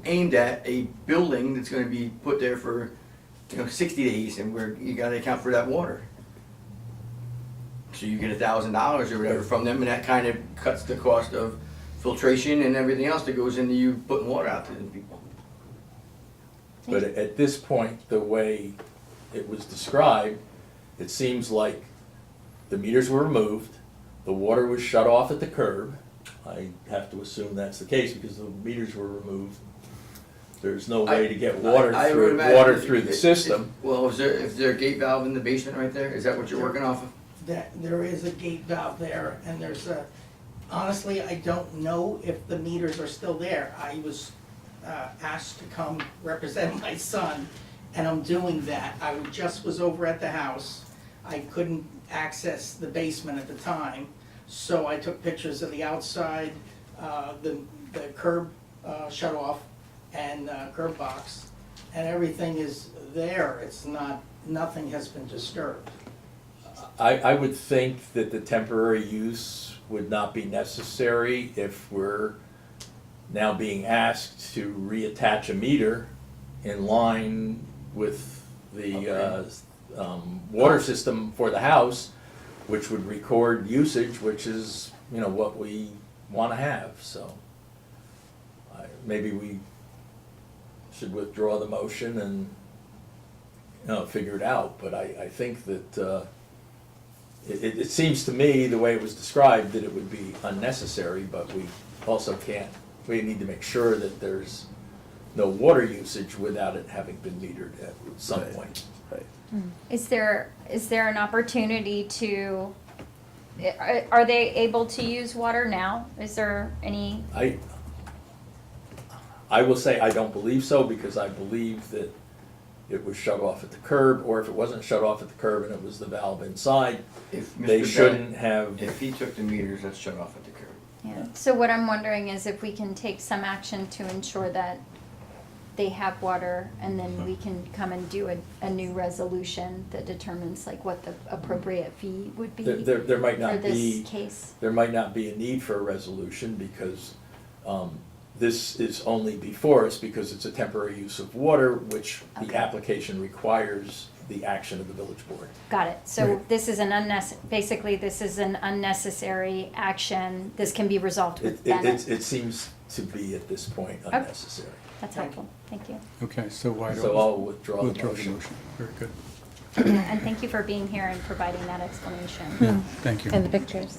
aimed at a building that's gonna be put there for, 60 days, and where you gotta account for that water. So you get $1,000 or whatever from them, and that kind of cuts the cost of filtration and everything else that goes into you putting water out to the people. But at this point, the way it was described, it seems like the meters were removed, the water was shut off at the curb. I have to assume that's the case because the meters were removed. There's no way to get water I would through, imagine water through the system. Well, is there a gate valve in the basement right there? Is that what you're working off of? That there is a gate valve there, and there's a, honestly, I don't know if the meters are still there. I was asked to come represent my son, and I'm doing that. I just was over at the house. I couldn't access the basement at the time, so I took pictures of the outside, the curb shut off, and curb box, and everything is there. It's not, nothing has been disturbed. I would think that the temporary use would not be necessary if we're now being asked to reattach a meter in line with the water system for the house, which would record usage, which is, what we want to have, so. Maybe we should withdraw the motion and, figure it out, but I think that, it seems to me, the way it was described, that it would be unnecessary, but we also we need to make sure that there's no water usage without it having been metered at some Right. point. Right. Is there an opportunity to, are they able to use water now? Is there any, I will say I don't believe so, because I believe that it was shut off at the curb, or if it wasn't shut off at the curb and it was the valve inside, If they Mr. shouldn't have. If he took the meters, that's shut off at the curb. yeah, so what I'm wondering is if we can take some action to ensure that they have water, and then we can come and do a new resolution that determines like what the appropriate fee would be There might for not this be, case. there might not be a need for a resolution, because this is only before us because it's a temporary use of water, which the Okay. application requires the action of the village board. Got it. So Right. this is basically this is an unnecessary action. This can be resolved with It Bennett. seems to be at this point unnecessary. That's helpful. Thank you. Okay, so why don't So I'll withdraw the withdraw the motion. motion? Very good. Yeah, and thank you for being here and providing that explanation. Yeah, thank you. And the pictures.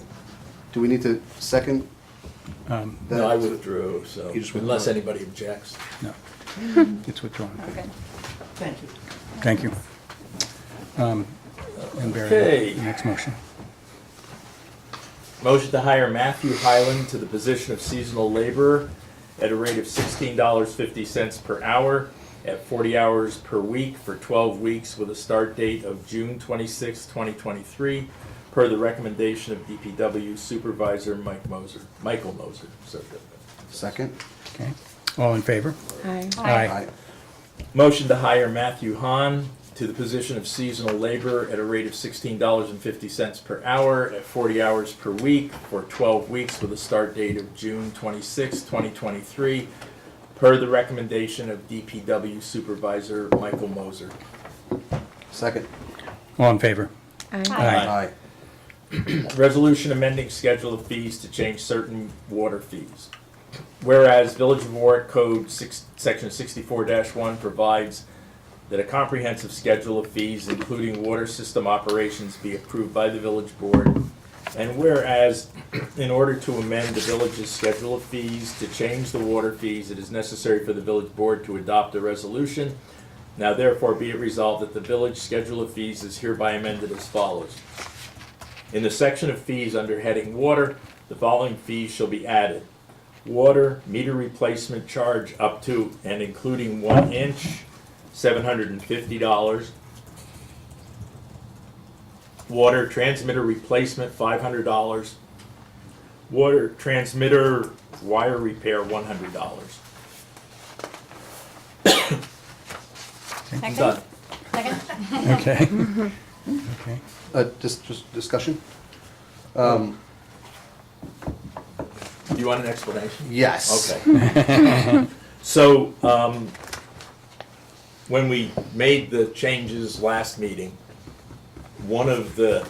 Do we need to second Um, that? No, I withdrew, so You just unless withdraw. anybody objects. No, it's withdrawn. Okay. Thank you. Thank you. And Barry, Okay. next motion. Motion to hire Matthew Highland to the position of seasonal laborer at a rate of $16.50 per hour at 40 hours per week for 12 weeks with a start date of June 26, 2023, per the recommendation of DPW Supervisor Michael Moser. So, Second? Okay, all in favor? Aye. Aye. motion to hire Matthew Hahn to the position of seasonal laborer at a rate of $16.50 per hour at 40 hours per week for 12 weeks with a start date of June 26, 2023, per the recommendation of DPW Supervisor Michael Moser. Second? All in favor? Aye. Aye. Resolution amending schedule of fees to change certain water fees. Whereas Village of Warwick Code Section 64-1 provides that a comprehensive schedule of fees, including water system operations, be approved by the village board. And whereas, in order to amend the village's schedule of fees to change the water fees, it is necessary for the village board to adopt a resolution. Now therefore be it resolved that the village schedule of fees is hereby amended as follows. In the section of fees under heading Water, the following fees shall be added. Water meter replacement charge up to and including 1 inch, $750. Water transmitter replacement, $500. Water transmitter wire repair, $100. Second? Done. Second? Okay. Okay. Just discussion? You want an explanation? Yes. Okay. So, when we made the changes last meeting, one of the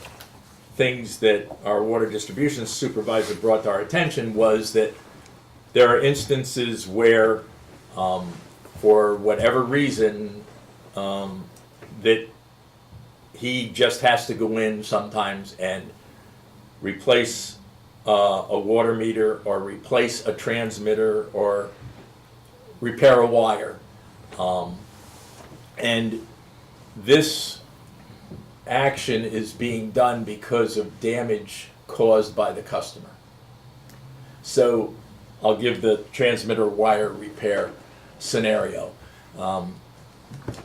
things that our water distribution supervisor brought to our attention was that there are instances where, for whatever reason, that he just has to go in sometimes and replace a water meter or replace a transmitter or repair a wire. And this action is being done because of damage caused by the customer. So I'll give the transmitter wire repair scenario.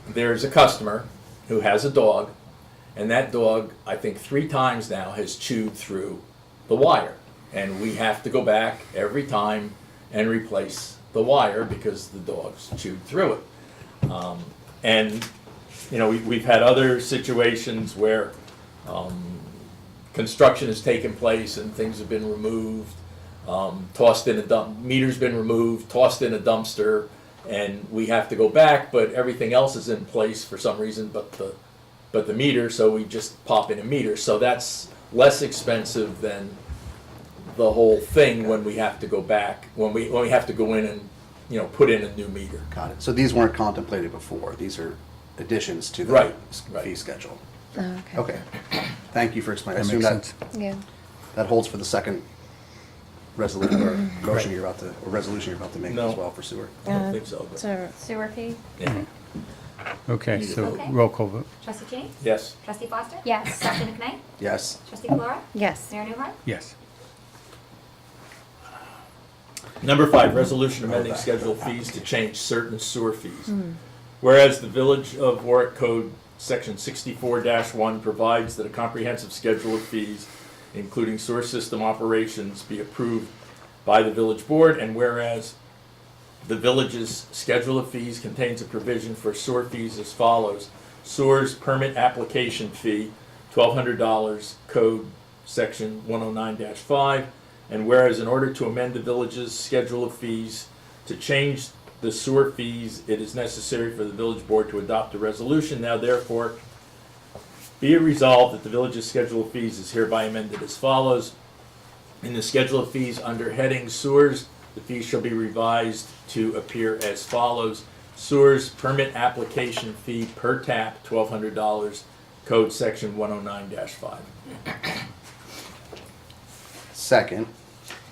There's a customer who has a dog, and that dog, I think 3 times now, has chewed through the wire. And we have to go back every time and replace the wire because the dog's chewed through it. And you know, we've had other situations where construction has taken place and things have been removed, tossed in a dump, meter's been removed, tossed in a dumpster, and we have to go back, but everything else is in place for some reason but the meter, so we just pop in a meter. So that's less expensive than the whole thing when we have to go back, when we have to go in and, you know, put in a new meter. Got it. So these weren't contemplated before. These are additions to the Right, fee right. schedule. Oh, okay. Okay. Thank you for explaining. I That assume makes sense. Yeah. that holds for the second resolution or motion you're about to, or resolution you're about to make No. as well for sewer. I don't think so, but, So, Sewer fee? yeah. Okay, so Okay. roll call vote. Trustee Cheney? Yes. Trustee Foster? Yes. Trustee McKnight? Yes. Trustee Flora? yes. Mayor Newhart? Yes. Number 5, resolution amending schedule of fees to change certain sewer fees. Whereas the Village of Warwick Code, Section 64-1 provides that a comprehensive schedule of fees, including sewer system operations, be approved by the village board, and whereas the village's schedule of fees contains a provision for sewer fees as follows: sewer's permit application fee, $1,200, code section 109-5, and whereas in order to amend the village's schedule of fees to change the sewer fees, it is necessary for the village board to adopt a resolution. Now therefore, be it resolved that the village's schedule of fees is hereby amended as follows. In the schedule of fees under heading sewers, the fees shall be revised to appear as follows: sewers permit application fee per tap, $1,200, code section 109-5. Second.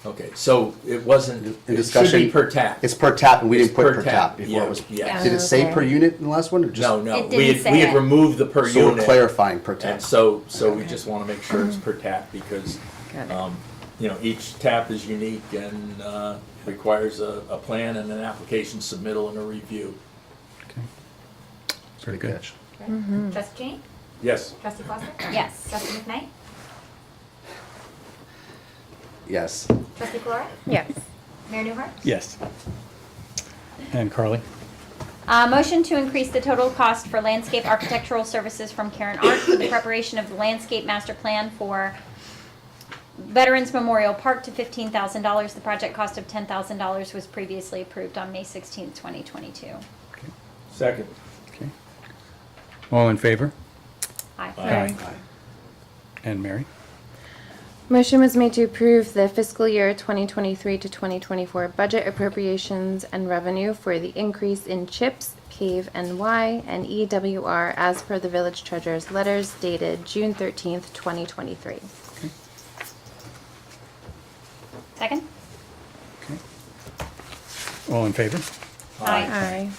Okay, so it wasn't, In it should discussion, be per tap. It's per tap, and we It's didn't put per tap before yeah, it was. yeah. Did it say Okay. per unit in the last one, or just? No, no, It we didn't had, say we had it. removed the per So we're unit. clarifying per tap. And so we just want to make sure it's per tap because, Got it. you know, each tap is unique and requires a plan and an application submittal and a review. Okay. Very Good good. catch. Trustee Cheney? Yes. Trustee Foster? Yes. Trustee McKnight? Yes. Trustee Flora? Yes. Mayor Newhart? Yes. And Carly? Motion to increase the total cost for landscape architectural services from Karen Art for the preparation of the landscape master plan for Veterans Memorial Park to $15,000. The project cost of $10,000 was previously approved on May 16th, 2022. Second. Okay. All in favor? Aye. Aye. And Mary? Motion was made to approve the fiscal year 2023 to 2024 budget appropriations and revenue for the increase in CHIPS, CAVE NY, and EWR as per the village treasurer's letters dated June 13th, 2023. Second? Okay. All in favor? Aye.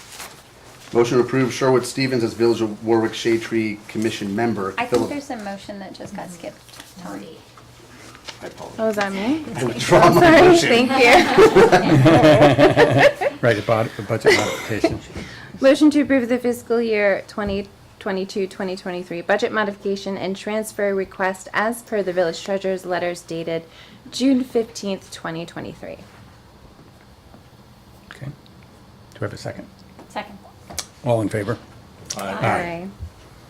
Motion to approve Sherwood Stevens as Village of Warwick Shade Tree Commission member. I think Philip- there's a motion that just got skipped. Tony. I apologize. Oh, is that me? I withdraw my Sorry, motion. thank you. Right, the budget modification. Motion to approve the fiscal year 20 2022-2023 budget modification and transfer request as per the village treasurer's letters dated June 15th, 2023. Okay. Do we have a second? Second. All in favor? Aye.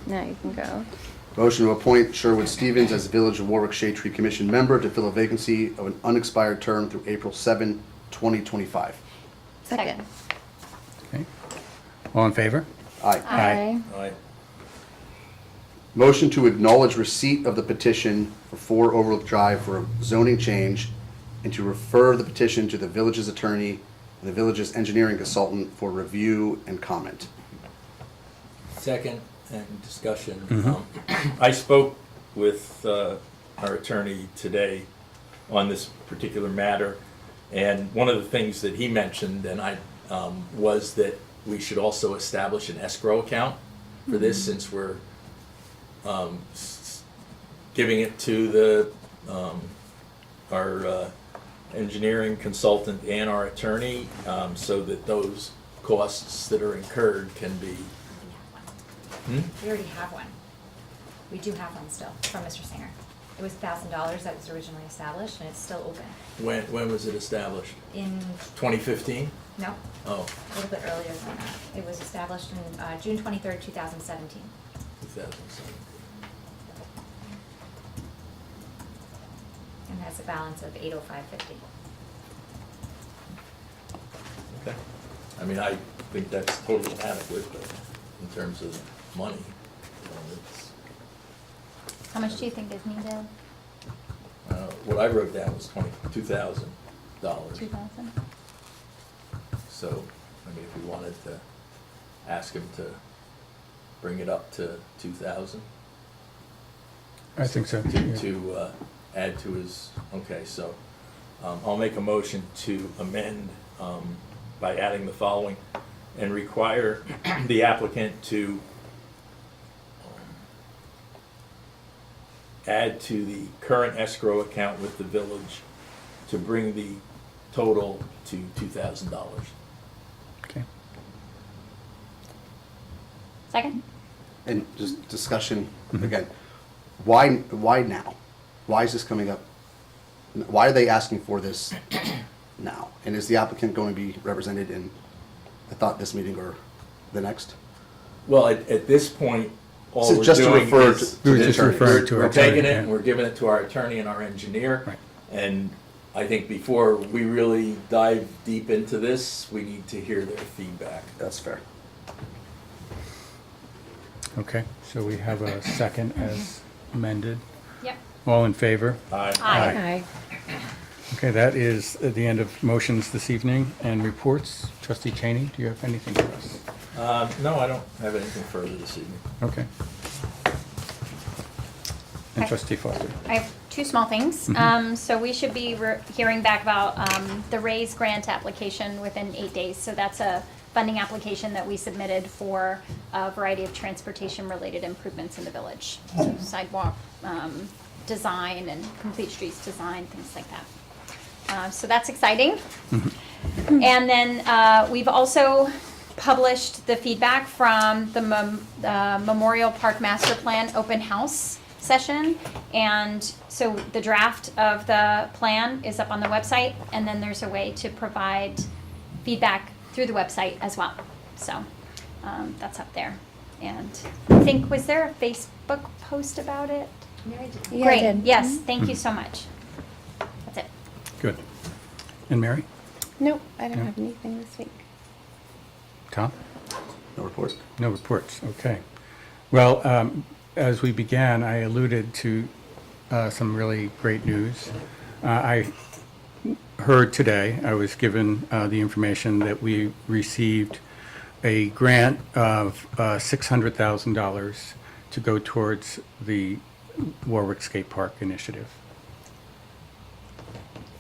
Now you can go. Motion to appoint Sherwood Stevens as Village of Warwick Shade Tree Commission member to fill a vacancy of an unexpired term through April 7, 2025. Second. Okay. All in favor? Aye. Aye. Aye. Motion to acknowledge receipt of the petition for 4 Overlook Drive for a zoning change and to refer the petition to the village's attorney and the village's engineering consultant for review and comment. Second, and discussion. I spoke with our attorney today on this particular matter, and one of the things that he mentioned, and I, was that we should also establish an escrow account for this, since we're giving it to the our engineering consultant and our attorney, so that those costs that are incurred can be. We already have one. We do have one still from Mr. Singer. It was $1,000 that was originally established, and it's still open. When was it established? In, 2015? no, Oh, a little bit earlier than that. It was established in June 23rd, 2017. 2007. And has a balance of $805.50. Okay. I mean, I think that's totally adequate, but in terms of money, it's, How much do you think is needed? what I wrote down was $2,000. 2,000? So, I mean, if we wanted to ask him to bring it up to 2,000 I think so. yeah. to add to his, okay, so I'll make a motion to amend by adding the following and require the applicant to add to the current escrow account with the village to bring the total to $2,000. Okay. Second? And just discussion, again, why now? Why is this coming up? Why are they asking for this now? And is the applicant going to be represented in, I thought, this meeting or the next? Well, at this point, all So we're just to doing refer is. to We were the just attorney. referring to our We're taking attorney, it, yeah. and we're giving it to our attorney and our engineer. Right. And I think before we really dive deep into this, we need to hear their feedback. That's fair. Okay, so we have a second as amended. Yep. All in favor? Aye. Aye. Okay, that is the end of motions this evening and reports. Trustee Cheney, do you have anything for us? No, I don't have anything further this evening. Okay. And Okay. Trustee Foster? I have two small things. So we should be hearing back about the RAISE grant application within 8 days. So that's a funding application that we submitted for a variety of transportation-related improvements in the village. So sidewalk design and complete streets design, things like that. So that's exciting. And then we've also published the feedback from the Memorial Park Master Plan open house session. And so the draft of the plan is up on the website, and then there's a way to provide feedback through the website as well. So that's up there. And I think, was there a Facebook post about it? Mary did. Yeah, I Great, did. yes, thank you so much. That's it. Good. And Mary? Nope, I don't No. have anything this week. Tom? No report? No reports, okay. Well, as we began, I alluded to some really great news. I heard today, I was given the information that we received a grant of $600,000 to go towards the Warwick Skate Park initiative.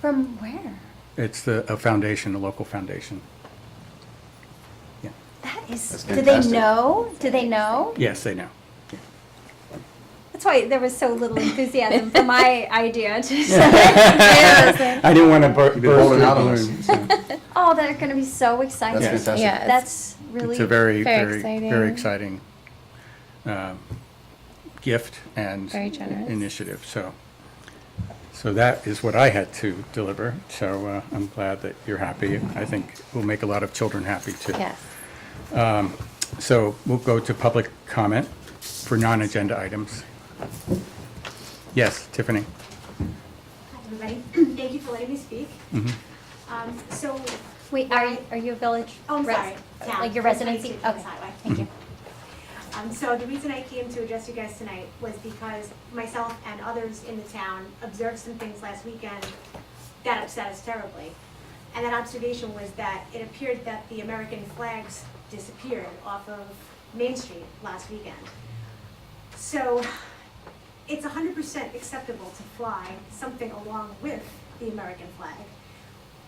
From where? It's a foundation, a local foundation. Yeah. That is, That's do they fantastic. know? Do they know? Yes, they know. That's why there was so little enthusiasm for my idea to I didn't want to burst You've been holding the out on us. balloon. so Oh, they're going to be so excited. That's fantastic. Yeah, That's really It's a very, Very very, exciting. very exciting gift and Very generous. initiative. So that is what I had to deliver. So I'm glad that you're happy. I think we'll make a lot of children happy too. Yes. So we'll go to public comment for non-agenda items. Yes, Tiffany. Hi, everybody. Thank you for letting me speak. So. Wait, are you a village? Oh, I'm res- sorry. Town. Like your I'm residency? 26 Okay, Highway. thank you. So the reason I came to address you guys tonight was because myself and others in the town observed some things last weekend that upset us terribly. And that observation was that it appeared that the American flags disappeared off of Main Street last weekend. So it's 100% acceptable to fly something along with the American flag,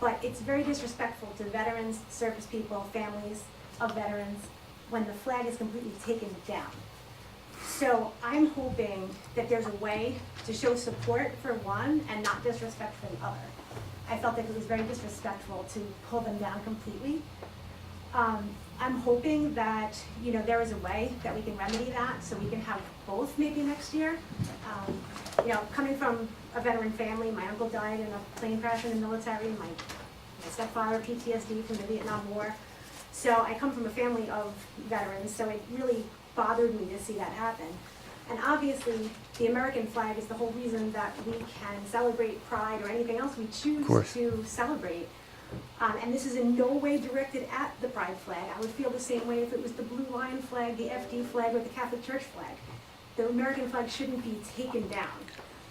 but it's very disrespectful to veterans, service people, families of veterans, when the flag is completely taken down. So I'm hoping that there's a way to show support for one and not disrespect for the other. I felt that it was very disrespectful to pull them down completely. I'm hoping that, there is a way that we can remedy that, so we can have both maybe next year. Coming from a veteran family, my uncle died in a plane crash in the military, my stepfather PTSD from the Vietnam War. So I come from a family of veterans, so it really bothered me to see that happen. And obviously, the American flag is the whole reason that we can celebrate Pride or anything else we choose to celebrate. And this is in no way directed at the Pride flag. I would feel the same way if it was the Blue Line flag, the FD flag, or the Catholic Church flag. The American flag shouldn't be taken down.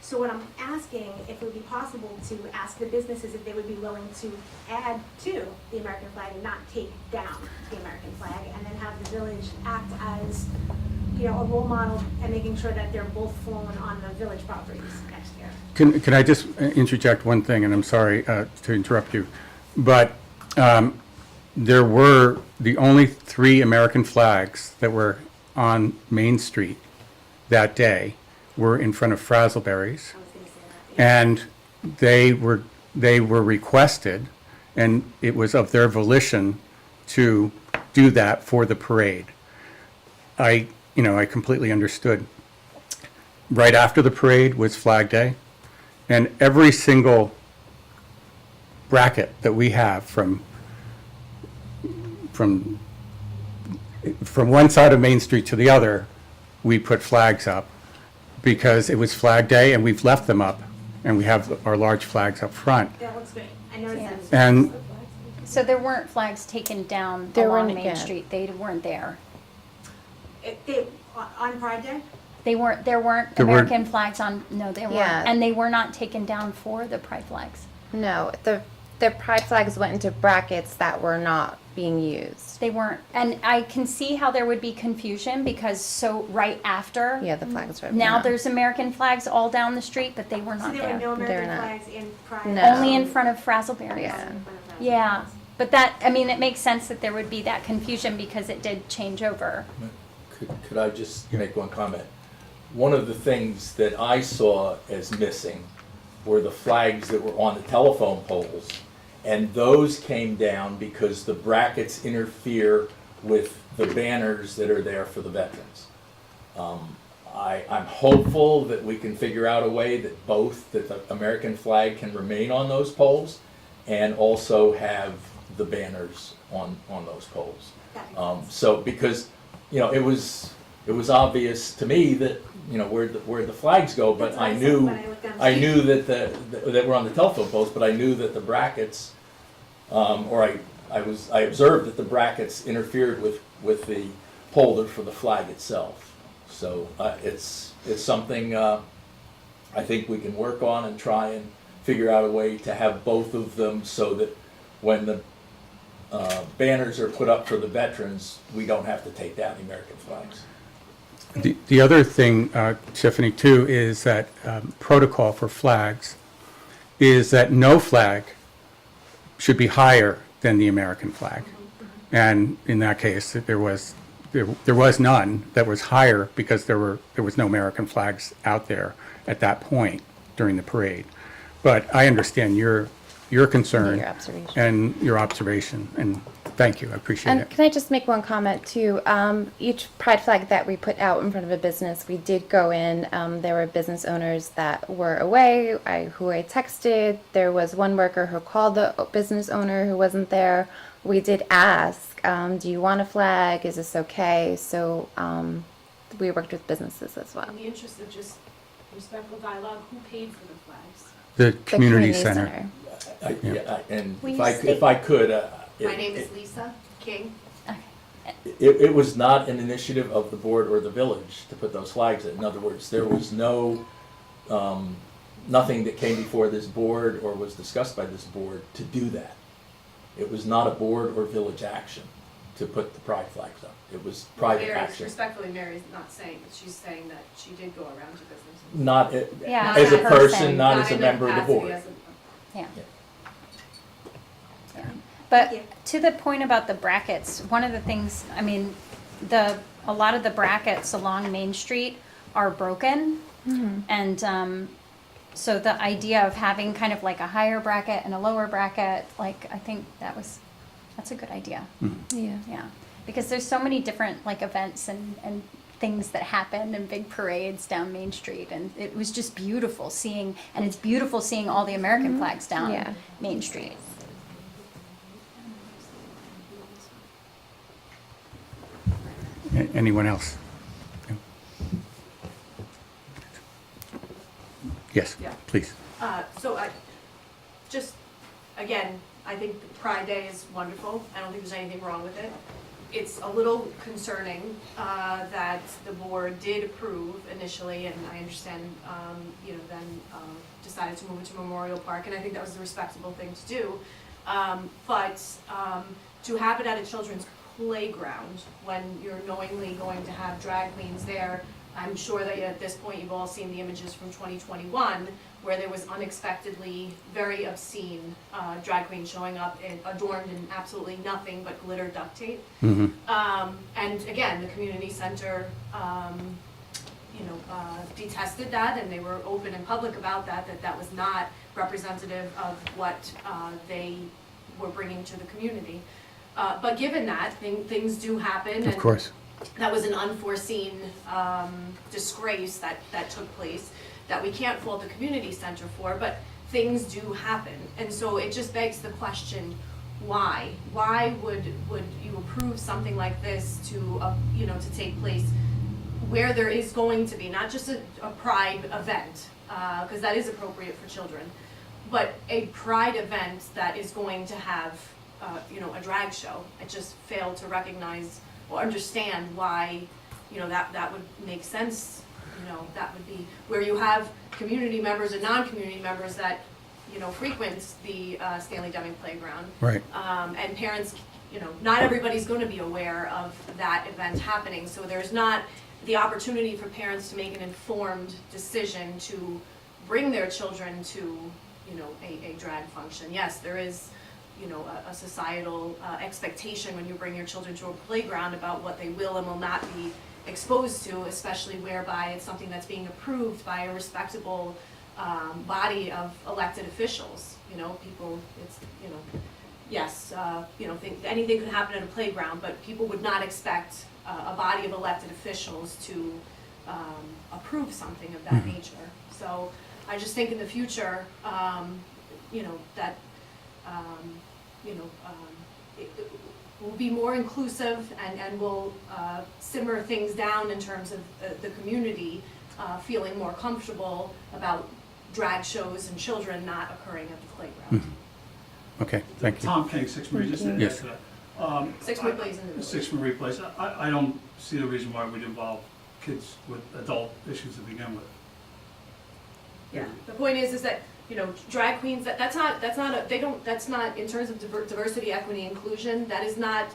So what I'm asking, if it would be possible to ask the businesses if they would be willing to add to the American flag and not take down the American flag, and then have the village act as, a role model and making sure that they're both flown on the village properties next year. Can I just interject one thing, and I'm sorry to interrupt you, but there were the only 3 American flags that were on Main Street that day were in front of Frazzleberry's, I was gonna say that. Yeah. and they were requested, and it was of their volition to do that for the parade. I completely understood. Right after the parade was Flag Day, and every single bracket that we have from one side of Main Street to the other, we put flags up because it was Flag Day, and we've left them up, and we have our large flags up front. That looks great. I noticed that. And So there weren't flags taken down There along weren't, Main yeah. Street. They weren't there. On Pride Day? There weren't There were- American flags on, no, they weren't. Yeah. And they were not taken down for the pride flags. No, the pride flags went into brackets that were not being used. They weren't. And I can see how there would be confusion because right after, Yeah, the flags were. now no. there's American flags all down the street, but they were So not there were no there. American They're not. flags in Pride? No. Only in front of Frazzleberry's. Yeah. Yeah. But it makes sense that there would be that confusion because it did change over. Could I just make one comment? One of the things that I saw as missing were the flags that were on the telephone poles. And those came down because the brackets interfere with the banners that are there for the veterans. I'm hopeful that we can figure out a way that the American flag can remain on those poles and also have the banners on those poles. That makes sense. So, because, it was obvious to me that, where the flags go, but That's what I I said knew, when I looked down the I street. knew that were on the telephone poles, but I knew that the brackets, I observed that the brackets interfered with the holder for the flag itself. So, it's something, I think we can work on and try and figure out a way to have both of them so that when the banners are put up for the veterans, we don't have to take down the American flags. the other thing, Tiffany, too, is that protocol for flags is that no flag should be higher than the American flag. And in that case, there was none that was higher because there was no American flags out there at that point during the parade. But I understand your your concern Your observation. and your observation, and thank you, I appreciate And it. can I just make one comment too? Each pride flag that we put out in front of a business, we did go in. There were business owners that were away, who I texted. There was one worker who called the business owner who wasn't there. We did ask, do you want a flag? Is this okay? So we worked with businesses as well. In the interest of just respectful dialogue, who paid for the flags? The The community center. And Will if you I, state- if I could, My name is Lisa King. it was not an initiative of the board or the village to put those flags in. In other words, there was no, nothing that came before this board or was discussed by this board to do that. It was not a board or village action to put the pride flags up. It was private Mary's, action. respectfully, Mary's not saying, but she's saying that she did go around to businesses. Not Yeah, as a not a person, person. not as a in member of the capacity board. as a- Yeah. Yeah. Yeah. But Thank you. to the point about the brackets, one of the things, I mean, a lot of the brackets along Main Street are broken. And so the idea of having kind of like a higher bracket and a lower bracket, like, I think that's a good idea. Yeah. Yeah. Because there's so many different like events and things that happen and big parades down Main Street. And it was just beautiful seeing, and it's beautiful seeing all the American flags down Yeah. Main Street. Anyone else? Yes, Yeah. please. So I, just, again, I think Pride Day is wonderful. I don't think there's anything wrong with it. It's a little concerning that the board did approve initially, and I understand, then decided to move it to Memorial Park, and I think that was a respectable thing to do. But to have it at a children's playground when you're knowingly going to have drag queens there, I'm sure that at this point you've all seen the images from 2021 where there was unexpectedly very obscene drag queens showing up adorned in absolutely nothing but glitter duct tape. And again, the community center, detested that, and they were open and public about that was not representative of what they were bringing to the community. But given that, things do happen. Of course. That was an unforeseen disgrace that took place that we can't fault the community center for, but things do happen. And so it just begs the question, why? Why would you approve something like this to take place where there is going to be, not just a pride event, because that is appropriate for children, but a pride event that is going to have a drag show? I just fail to recognize or understand why, that would make sense. That would be where you have community members and non-community members that, frequent the Stanley Deming Playground. Right. And parents, not everybody's going to be aware of that event happening. So there's not the opportunity for parents to make an informed decision to bring their children to, a drag function. Yes, there is a societal expectation when you bring your children to a playground about what they will and will not be exposed to, especially whereby it's something that's being approved by a respectable body of elected officials. People, it's, yes, think anything could happen at a playground, but people would not expect a body of elected officials to approve something of that nature. So I just think in the future, that it will be more inclusive and will simmer things down in terms of the community feeling more comfortable about drag shows and children not occurring at the playground. Okay, thank you. Tom King, 6 Marie, just to add Yes. to that. 6 Marie Place in the 6 Marie Place, I don't see the reason why we'd involve kids with adult issues to begin with. Yeah, the point is that, drag queens, that's not in terms of diversity, equity, inclusion, that is not,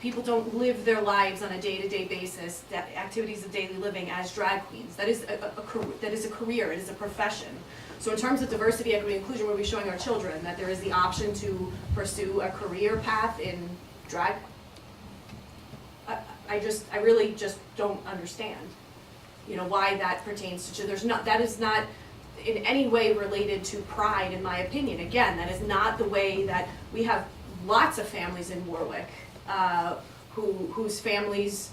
people don't live their lives on a day-to-day basis, that activities of daily living as drag queens. That is a career, it is a profession. So in terms of diversity, equity, inclusion, we'll be showing our children that there is the option to pursue a career path in drag. I really just don't understand, why that pertains to, in any way related to pride, in my opinion. Again, that is not the way that we have lots of families in Warwick whose families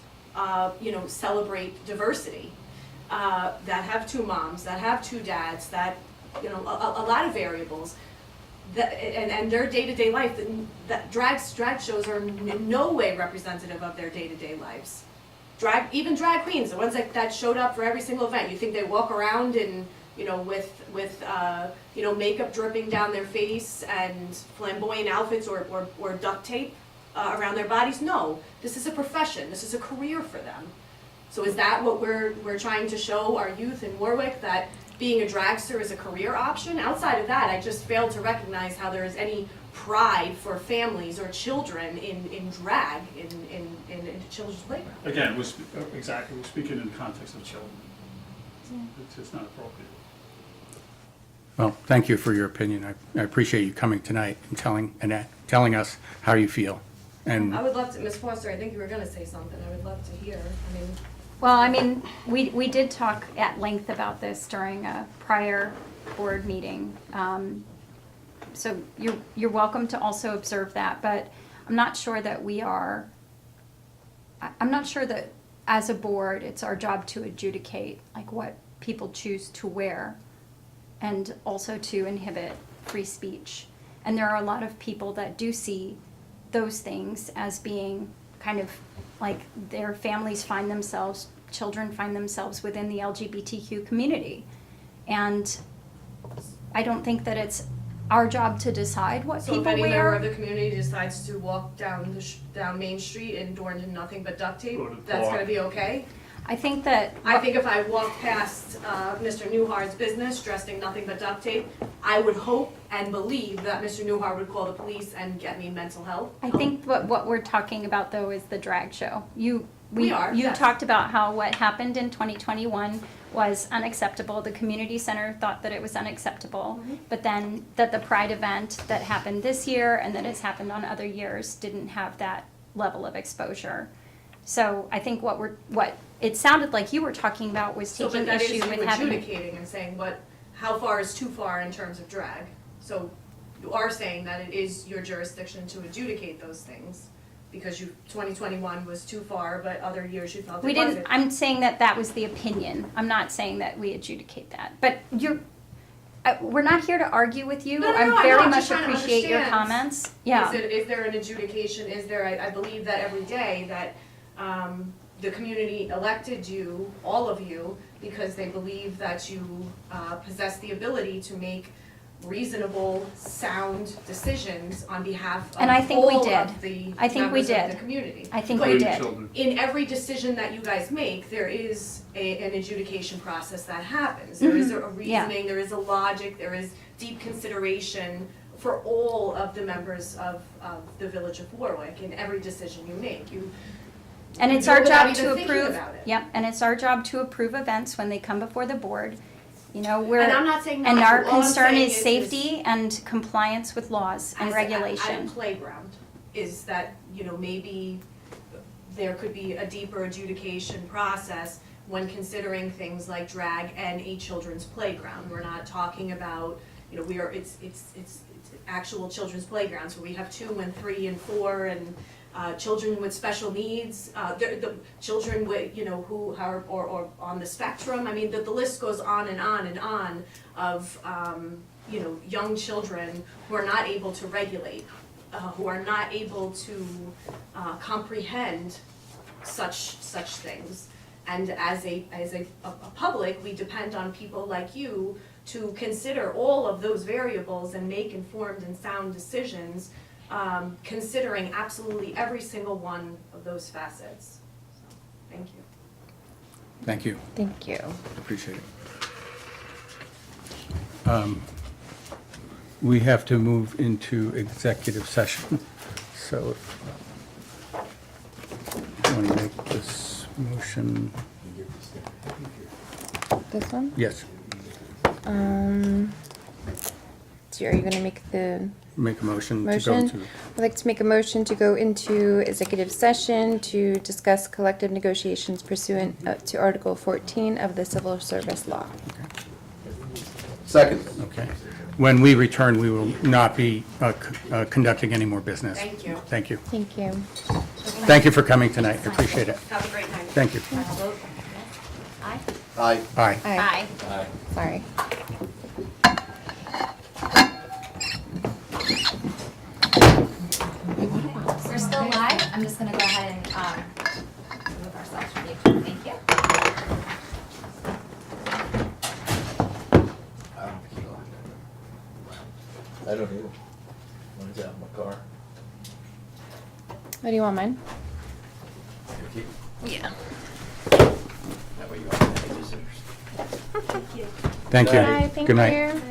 celebrate diversity, that have two moms, that have two dads, that a lot of variables. And their day-to-day life, that drag shows are in no way representative of their day-to-day lives. Even drag queens, the ones that showed up for every single event, you think they walk around in, with makeup dripping down their face and flamboyant outfits or duct tape around their bodies? No, this is a profession, this is a career for them. So is that what we're trying to show our youth in Warwick, that being a dragster is a career option? Outside of that, I just fail to recognize how there is any pride for families or children in drag in children's playground. Again, we're speaking in the context of children. It's just not appropriate. Well, thank you for your opinion. I appreciate you coming tonight and telling us how you feel. And I would love to, Ms. Foster, I think you were gonna say something, I would love to hear, Well, we did talk at length about this during a prior board meeting. So you're welcome to also observe that, but I'm not sure that I'm not sure that as a board, it's our job to adjudicate like what people choose to wear and also to inhibit free speech. And there are a lot of people that do see those things as being kind of like their families find themselves, children find themselves within the LGBTQ community. And I don't think that it's our job to decide what so people if any member of wear. the community decides to walk down Main Street and adorned in nothing but duct tape, Go to the that's park. gonna be okay? I think that, I think if I walked past Mr. Newhart's business dressed in nothing but duct tape, I would hope and believe that Mr. Newhart would call the police and get me mental help. I think what we're talking about though is the drag show. You yes. talked about how what happened in 2021 was unacceptable. The community center thought that it was unacceptable, but then that the Pride event that happened this year and that has happened on other years didn't have that level of exposure. So I think what it sounded like you were talking about was So, taking but that is issue you with having. adjudicating and saying how far is too far in terms of drag. So you are saying that it is your jurisdiction to adjudicate those things because 2021 was too far, but other years you felt We it didn't, wasn't. I'm saying that was the opinion. I'm not saying that we adjudicate that. But we're not here to argue with you. No, I I'm very not, much just trying to appreciate your understand. comments. Yeah. Is there an adjudication, I believe that every day that the community elected you, all of you, because they believe that you possess the ability to make reasonable, sound decisions on behalf of And I think we all did. of the I think we members of did. the community. I think But we Including did. children. in every decision that you guys make, there is an adjudication process that happens. There is a Yeah. reasoning, there is a logic, there is deep consideration for all of the members of the Village of Warwick in every decision you make. And it's do our it without job even to thinking approve. about it. Yep. And it's our job to approve events when they come before the board. You know, And I'm not saying not and to. our All I'm concern saying is is safety and compliance with laws and At regulation. a playground, is that, maybe there could be a deeper adjudication process when considering things like drag and a children's playground. We're not talking about, it's actual children's playgrounds where we have 2 and 3 and 4 and children with special needs, the children with, who are or on the spectrum. I mean, the list goes on and on and on of, young children who are not able to regulate, who are not able to comprehend such things. And as a public, we depend on people like you to consider all of those variables and make informed and sound decisions, considering absolutely every single one of those facets. So, thank you. thank you. Thank you. Appreciate it. We have to move into executive session. So if you want to make this motion, This one? yes, So are you gonna make the make a motion to go motion? to. I'd like to make a motion to go into executive session to discuss collective negotiations pursuant to Article 14 of the Civil Service Law. Second. Okay. When we return, we will not be conducting any more business. Thank you. Thank you. Thank you. Thank you for coming tonight. I appreciate it. Have a great night. Thank you. Final vote? Aye? Aye. Aye. Aye. Aye. Sorry. We're still live. I'm just gonna go ahead and, remove ourselves from the agenda. Thank you. I don't either. Mine's out in my car. What do you want, mine? Yeah. Yeah. That way you won't have any visitors. Thank you. Bye, thank Good night. you.